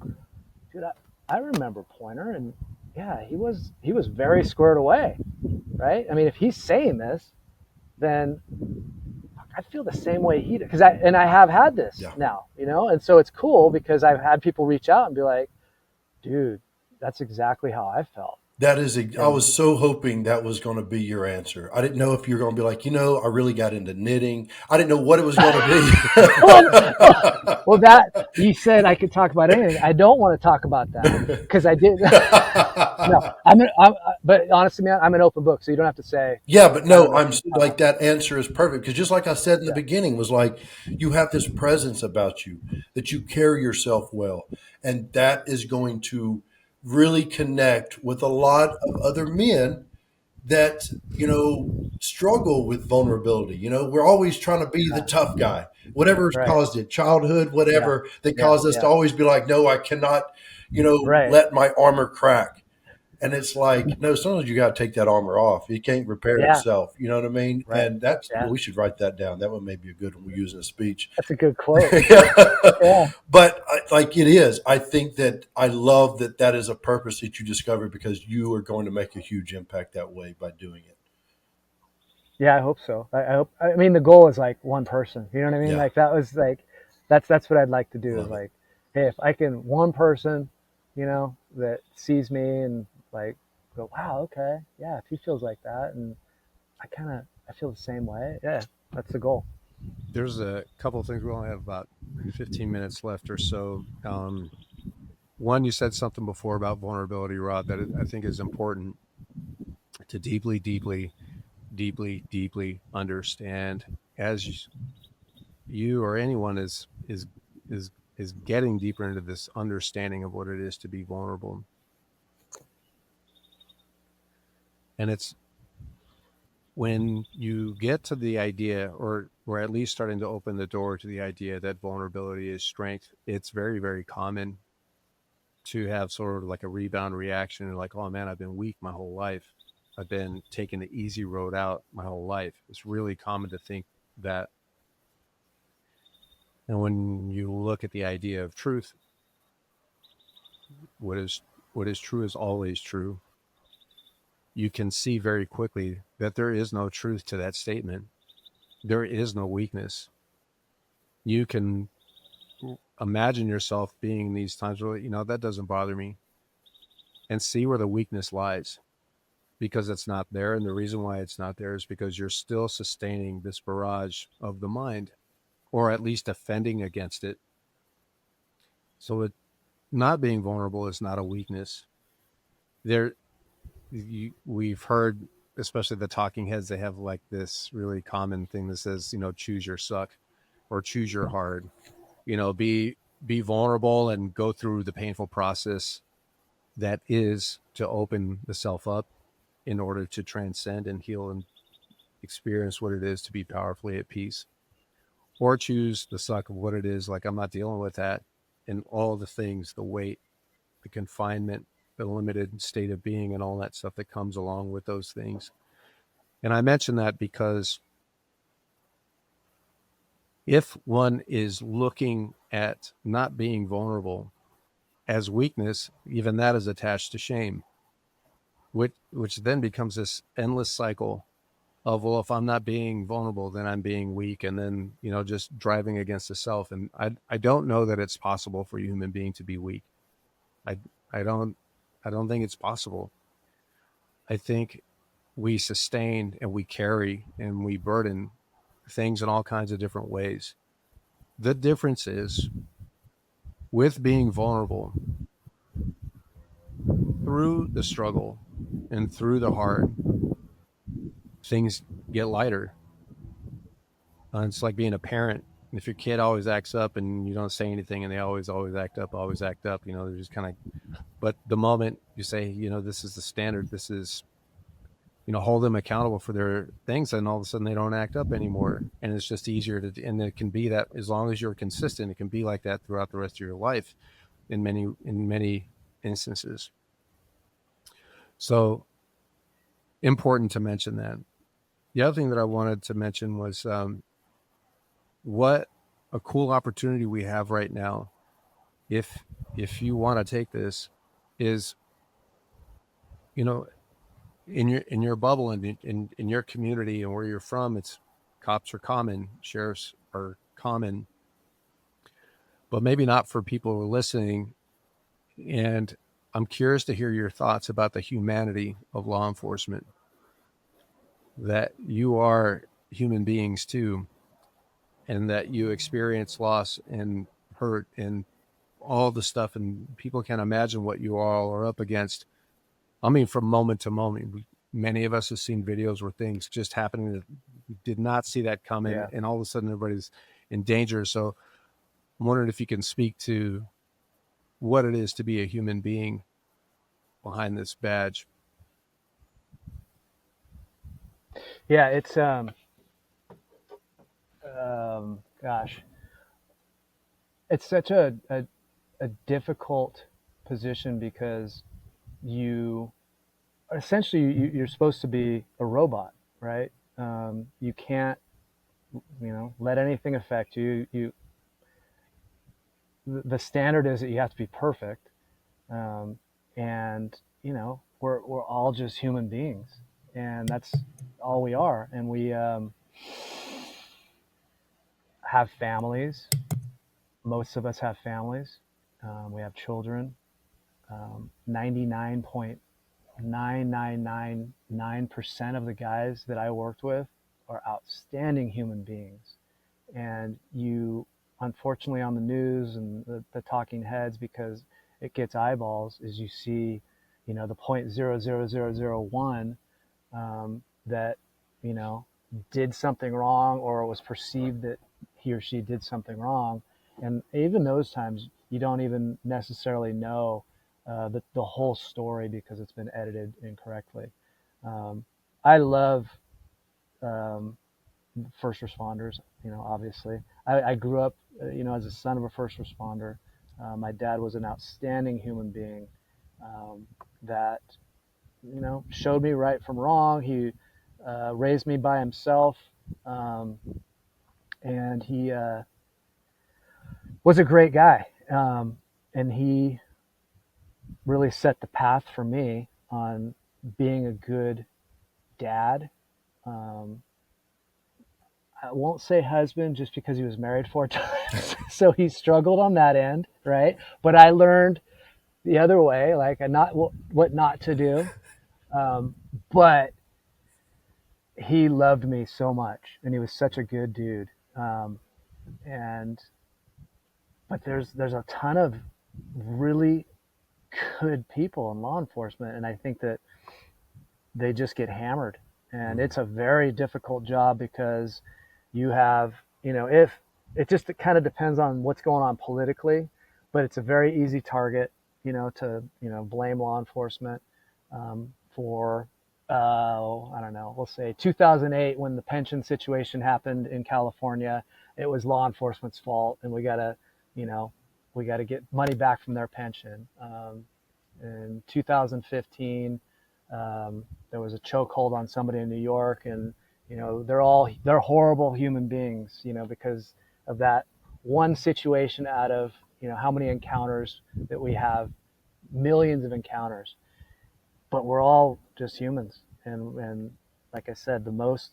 dude, I remember Poynter, and yeah, he was very squared away, right? I mean, if he's saying this, then I feel the same way he did, because I have had this now, and so it's cool because I've had people reach out and be like, dude, that's exactly how I felt. That is, I was so hoping that was going to be your answer. I didn't know if you were going to be like, I really got into knitting. I didn't know what it was going to be. Well, that you said I could talk about anything. I don't want to talk about that because I did. No, but honestly, man, I'm an open book, so you don't have to say. Yeah, but no, I'm like, that answer is perfect because just like I said in the beginning, was like, you have this presence about you, that you carry yourself well, and that is going to really connect with a lot of other men that, struggle with vulnerability. We're always trying to be the tough guy, whatever's Right. caused it, childhood, Yeah. whatever that Yeah. caused us to Yeah. always be like, no, I cannot, Right. let my armor crack. And it's like, no, sometimes you got to take that armor off. It can't repair Yeah. itself. You know what I mean? Right. And that's, Yeah. we should write that down. That one may be a good one we use in a speech. That's a good quote. Yeah. But like it is, I think that I love that is a purpose that you discovered because you are going to make a huge impact that way by doing it. Yeah, I hope so. I hope. I mean, the goal is like one person. You know what I mean? Yeah. Like that was like, that's what I'd like to do. Love Is it. like, hey, if I can one person, that sees me and like go, wow, okay, yeah, if he feels like that, and I feel the same way. Yeah, that's the goal. There's a couple of things. We only have about 15 minutes left or so. One, you said something before about vulnerability, Rob, that I think is important to deeply, deeply, deeply, deeply understand as you or anyone is getting deeper into this understanding of what it is to be vulnerable. And it's when you get to the idea, or at least starting to open the door to the idea that vulnerability is strength, it's very, very common to have sort of like a rebound reaction and like, oh man, I've been weak my whole life. I've been taking the easy road out my whole life. It's really common to think that. And when you look at the idea of truth, what is true is always true. You can see very quickly that there is no truth to that statement. There is no weakness. You can imagine yourself being in these times where, that doesn't bother me, and see where the weakness lies, because it's not there. And the reason why it's not there is because you're still sustaining this barrage of the mind, or at least defending against it. So not being vulnerable is not a weakness. We've heard, especially the talking heads, they have like this really common thing that says, choose your suck or choose your hard. Be vulnerable and go through the painful process that is to open the self up in order to transcend and heal and experience what it is to be powerfully at peace. Or choose the suck of what it is, like, I'm not dealing with that, and all the things, the weight, the confinement, the limited state of being, and all that stuff that comes along with those things. And I mention that because if one is looking at not being vulnerable as weakness, even that is attached to shame, which then becomes this endless cycle of, well, if I'm not being vulnerable, then I'm being weak, and then, just driving against the self. And I don't know that it's possible for a human being to be weak. I don't think it's possible. I think we sustain and we carry and we burden things in all kinds of different ways. The difference is, with being vulnerable, through the struggle and through the hard, things get lighter. It's like being a parent. If your kid always acts up and you don't say anything, and they always act up, they're just kind of, but the moment you say, this is the standard, this is, hold them accountable for their things, and all of a sudden they don't act up anymore. And it's just easier and it can be that, as long as you're consistent, it can be like that throughout the rest of your life in many instances. So important to mention that. The other thing that I wanted to mention was, what a cool opportunity we have right now, if you want to take this, is, in your bubble and in your community and where you're from, it's cops are common, sheriffs are common, but maybe not for people who are listening. And I'm curious to hear your thoughts about the humanity of law enforcement, that you are human beings too, and that you experience loss and hurt and all the stuff, and people can't imagine what you all are up against. I mean, from moment to moment, many of us have seen videos where things just happening that we did not see that coming, Yeah. and all of a sudden everybody's in danger. So I'm wondering if you can speak to what it is to be a human being behind this badge. Yeah, it's gosh, it's such a difficult position because you essentially you're supposed to be a robot, right? You can't, let anything affect you. The standard is that you have to be perfect, um, and we're all just human beings, and that's all we are. And we have families. Most of us have families. We have children. 99.9999% of the guys that I worked with are outstanding human beings. And you, unfortunately, on the news and the talking heads, because it gets eyeballs, is you see, the 0.00001 that, did something wrong, or it was perceived that he or she did something wrong. And even those times, you don't even necessarily know the whole story because it's been edited incorrectly. I love um, first responders, obviously. I grew up, as a son of a first responder. My dad was an outstanding human being that, showed me right from wrong. He raised me by himself, um, and he was a great guy. And he really set the path for me on being a good dad. Um, I won't say husband just because he was married 4 times. So he struggled on that end, right? But I learned the other way, like what not to do. Um, but he loved me so much, and he was such a good dude. Um, and but there's a ton of really good people in law enforcement, and I think that they just get hammered, and it's a very difficult job because you have, if it just it kind of depends on what's going on politically, but it's a very easy target, to blame law enforcement for I don't know, we'll say 2008 when the pension situation happened in California. It was law enforcement's fault, and you know we got to get money back from their pension. In 2015, there was a chokehold on somebody in New York, and they're horrible human beings, because of that one situation out of how many encounters that we have, millions of encounters, but we're all just humans, and like I said, the most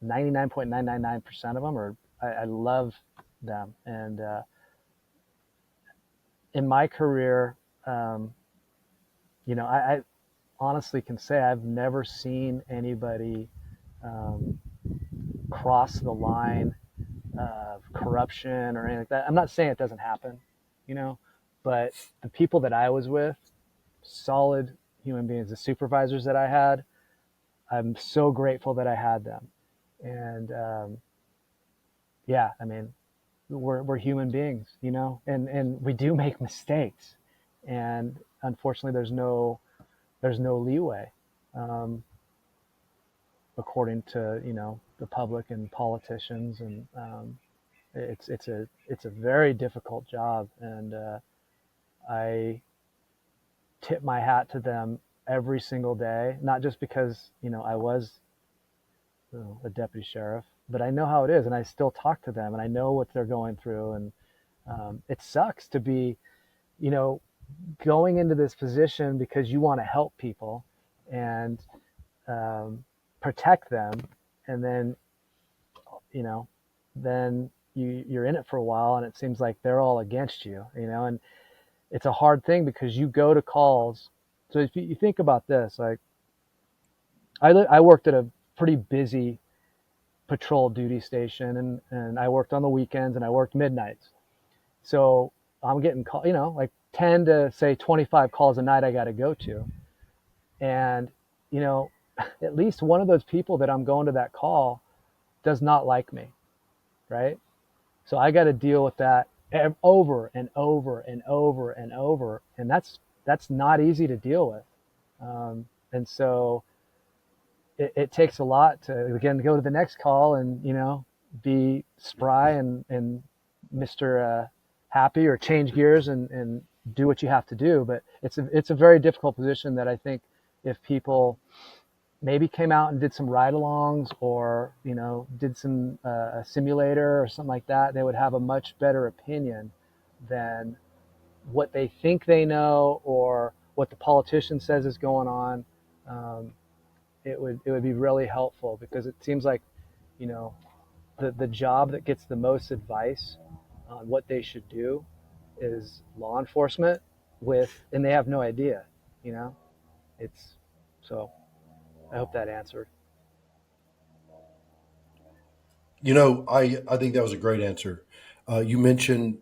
99.999% of them are I love them, and in my career, um, I honestly can say I've never seen anybody um, cross the line of corruption or anything like that. I'm not saying it doesn't happen, you know, but the people that I was with, solid human beings, the supervisors that I had, I'm so grateful that I had them. And yeah, I mean, we're human beings, and we do make mistakes, and unfortunately, there's no leeway. Um, According to the public and politicians, and it's a very difficult job, and I tip my hat to them every single day, not just because I was a deputy sheriff, but I know how it is, and I still talk to them, and I know what they're going through, and it sucks to be you know going into this position because you want to help people and um, protect them, and then you know, then you're in it for a while, and it seems like they're all against you, and it's a hard thing because you go to calls. So if you think about this, like I worked at a pretty busy patrol duty station, and I worked on the weekends and I worked midnights. So I'm getting like 10 to say 25 calls a night I got to go to, and you know, at least one of those people that I'm going to that call does not like me, right? So I got to deal with that over and over and over and over, and that's not easy to deal with. And so it takes a lot to, again, go to the next call and, be spry and Mr. Happy, or change gears and do what you have to do. But it's a very difficult position that I think if people maybe came out and did some ride-alongs, or did some a simulator or something like that, they would have a much better opinion than what they think they know or what the politician says is going on. It would be really helpful, because it seems like the job that gets the most advice on what they should do is law enforcement, and they have no idea. It's so. I hope that answered. I think that was a great answer. You mentioned,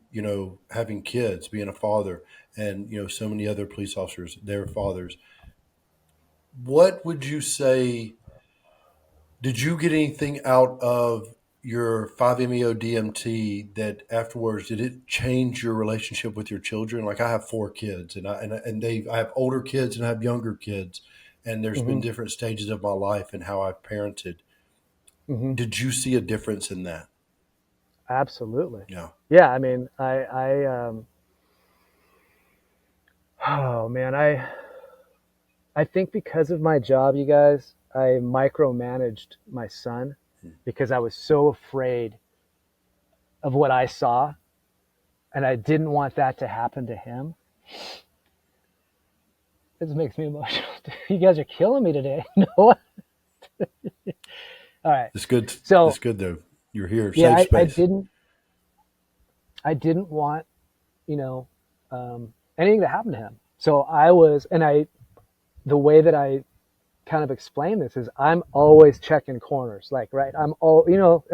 having kids, being a father, and, so many other police officers, their fathers. What would you say? Did you get anything out of your 5-MeO DMT that afterwards, did it change your relationship with your children? Like, I have 4 kids, and I have older kids and I have younger kids, and there's been Mm-hmm. different stages of my life and how I've parented. Mm-hmm. Did you see a difference in that? Absolutely. Yeah. Yeah. I mean, oh man, I think because of my job, you guys, I micromanaged my son because I was so afraid of what I saw, and I didn't want that to happen to him. This makes me emotional. You guys are killing me today. No. All right. It's good. So It's good though. You're here. yeah, Safe I space. didn't want, anything to happen to him. So the way that I kind of explain this is I'm always checking corners. Like, right. I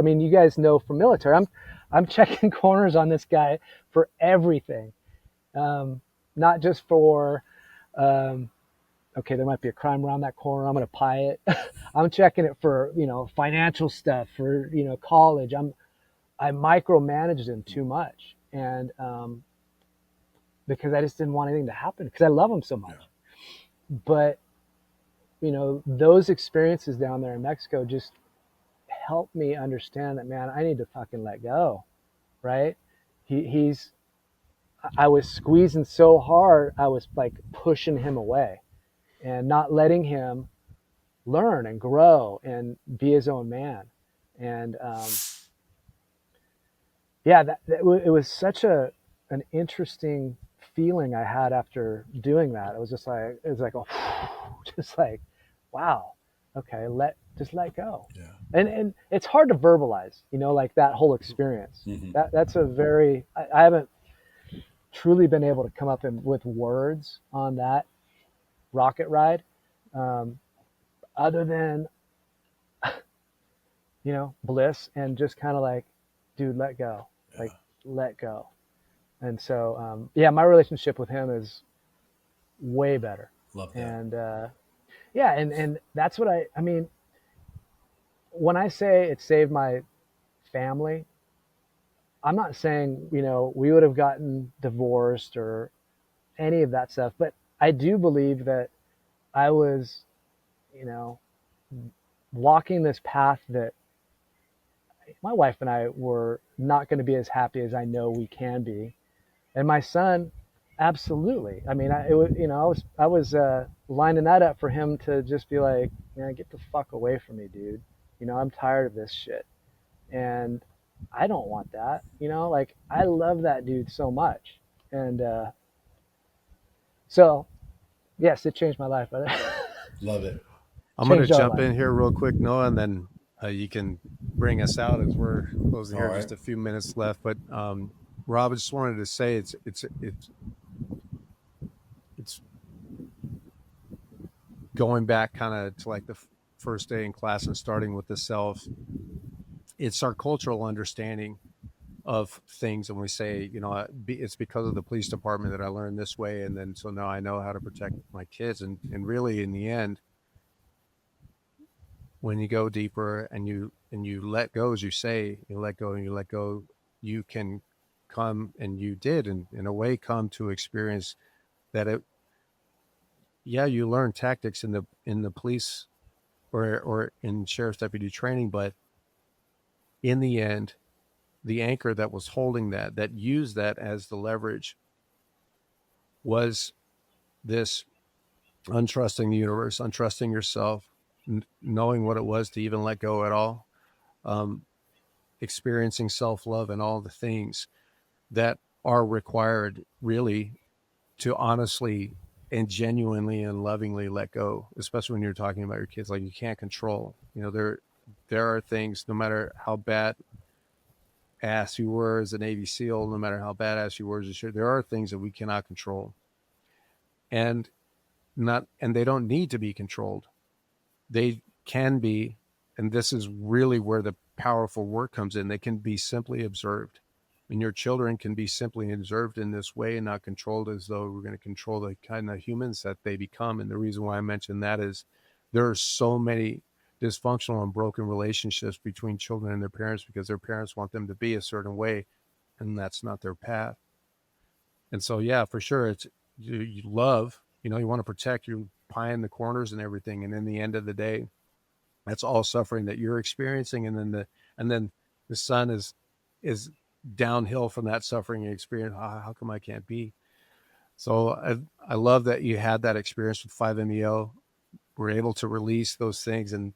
mean, you guys know from military, I'm checking corners on this guy for everything. Not just for, okay, there might be a crime around that corner, I'm going to pie it. I'm checking it for, financial stuff, for, college. I micromanaged him too much. And, because I just didn't want anything to happen, because I love him so much. Yeah. But, those experiences down there in Mexico just helped me understand that, man, I need to fucking let go. Right. I was squeezing so hard, I was like pushing him away and not letting him learn and grow and be his own man. And, yeah, it was such an interesting feeling I had after doing that. It was like, oh, just like, wow, okay, just let go. Yeah. And it's hard to verbalize, like that whole experience. Mm-hmm. That's a very, I haven't truly been able to come up with words on that rocket ride, other than, bliss and just kind of like, dude, let go. Yeah. Like, let go. And so, yeah, my relationship with him is way better. Love that. And, yeah, and that's what I mean, when I say it saved my family, I'm not saying, we would have gotten divorced or any of that stuff, but I do believe that I was, walking this path that my wife and I were not going to be as happy as I know we can be. And my son, absolutely. I mean, I was lining that up for him to just be like, man, get the fuck away from me, dude. I'm tired of this shit. And I don't want that, like, I love that dude so much. And, so yes, it changed my life. Love it. I'm going to jump in here real quick, Noah, and then you can bring us out as we're closing here. Right. Just a few minutes left. But Rob, I just wanted to say it's going back kind of to like the first day in class and starting with the self. It's our cultural understanding of things, and we say, it's because of the police department that I learned this way, and then so now I know how to protect my kids. And really, in the end, when you go deeper and you let go, as you say, you let go and you let go, you can come, and you did, in a way, come to experience that you learn tactics in the police or in sheriff's deputy training, but in the end, the anchor that was holding that used that as the leverage, was this untrusting the universe, untrusting yourself, knowing what it was to even let go at all, experiencing self-love and all the things that are required really to honestly and genuinely and lovingly let go, especially when you're talking about your kids. Like, you can't control, there are things, no matter how bad ass you were as a Navy SEAL, no matter how badass you were as a sheriff, there are things that we cannot control, and they don't need to be controlled. They can be, and this is really where the powerful work comes in. They can be simply observed, and your children can be simply observed in this way and not controlled as though we're going to control the kind of humans that they become. And the reason why I mentioned that is there are so many dysfunctional and broken relationships between children and their parents because their parents want them to be a certain way, and that's not their path. And so, yeah, for sure, it's you love, you want to protect, you pie in the corners and everything, and in the end of the day, that's all suffering that you're experiencing, and then the son is downhill from that suffering and experience. How come I can't be? So I love that you had that experience with 5-MeO. We're able to release those things, and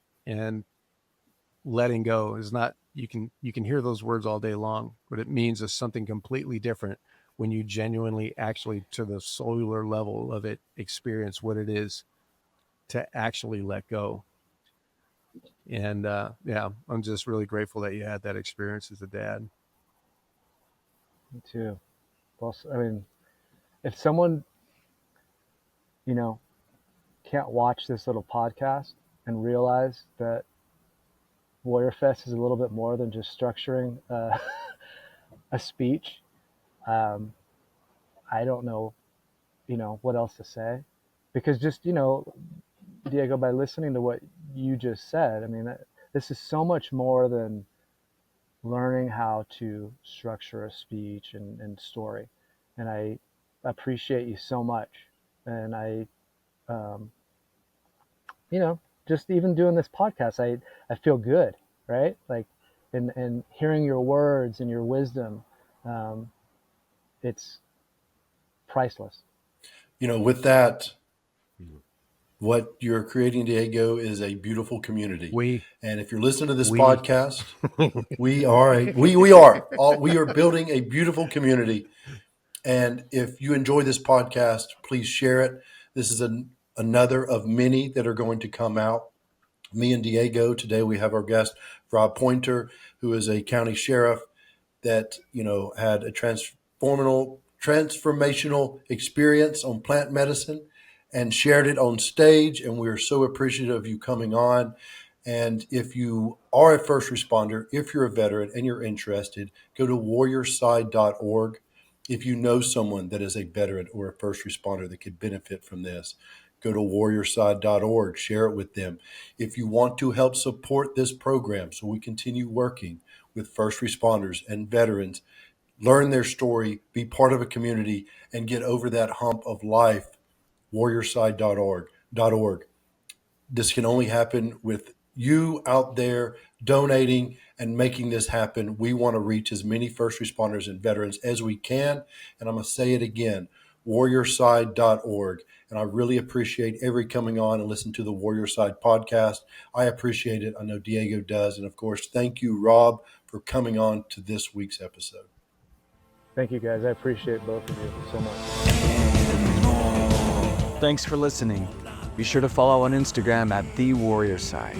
letting go is not, you can hear those words all day long, but it means is something completely different when you genuinely, actually, to the cellular level of it, experience what it is to actually let go. And yeah, I'm just really grateful that you had that experience as a dad. Me too. Well, I mean, if someone, can't watch this little podcast and realize that Warrior Fest is a little bit more than just structuring a speech, I don't know, what else to say, because just, Diego, by listening to what you just said, I mean, this is so much more than learning how to structure a speech and story. And I appreciate you so much. And I, just even doing this podcast, I feel good, right? Like, and hearing your words and your wisdom, it's priceless. With that, what you're creating, Diego, is a beautiful community. And if you're listening to this podcast, we are building a beautiful community. And if you enjoy this podcast, please share it. This is another of many that are going to come out. Me and Diego, today we have our guest, Rob Poynter, who is a county sheriff that, had a transformational experience on plant medicine and shared it on stage. And we're so appreciative of you coming on. And if you are a first responder, if you're a veteran and you're interested, go to warriorside.org. If you know someone that is a veteran or a first responder that could benefit from this, go to warriorside.org, share it with them. If you want to help support this program so we continue working with first responders and veterans, learn their story, be part of a community, and get over that hump of life, warriorside.org. This can only happen with you out there donating and making this happen. We want to reach as many first responders and veterans as we can. And I'm going to say it again, warriorside.org. And I really appreciate every coming on and listen to the Warriorside podcast. I appreciate it. I know Diego does. And of course, thank you, Rob, for coming on to this week's episode. Thank you, guys. I appreciate both of you so much. Thanks for listening. Be sure to follow on Instagram at The Warriorside.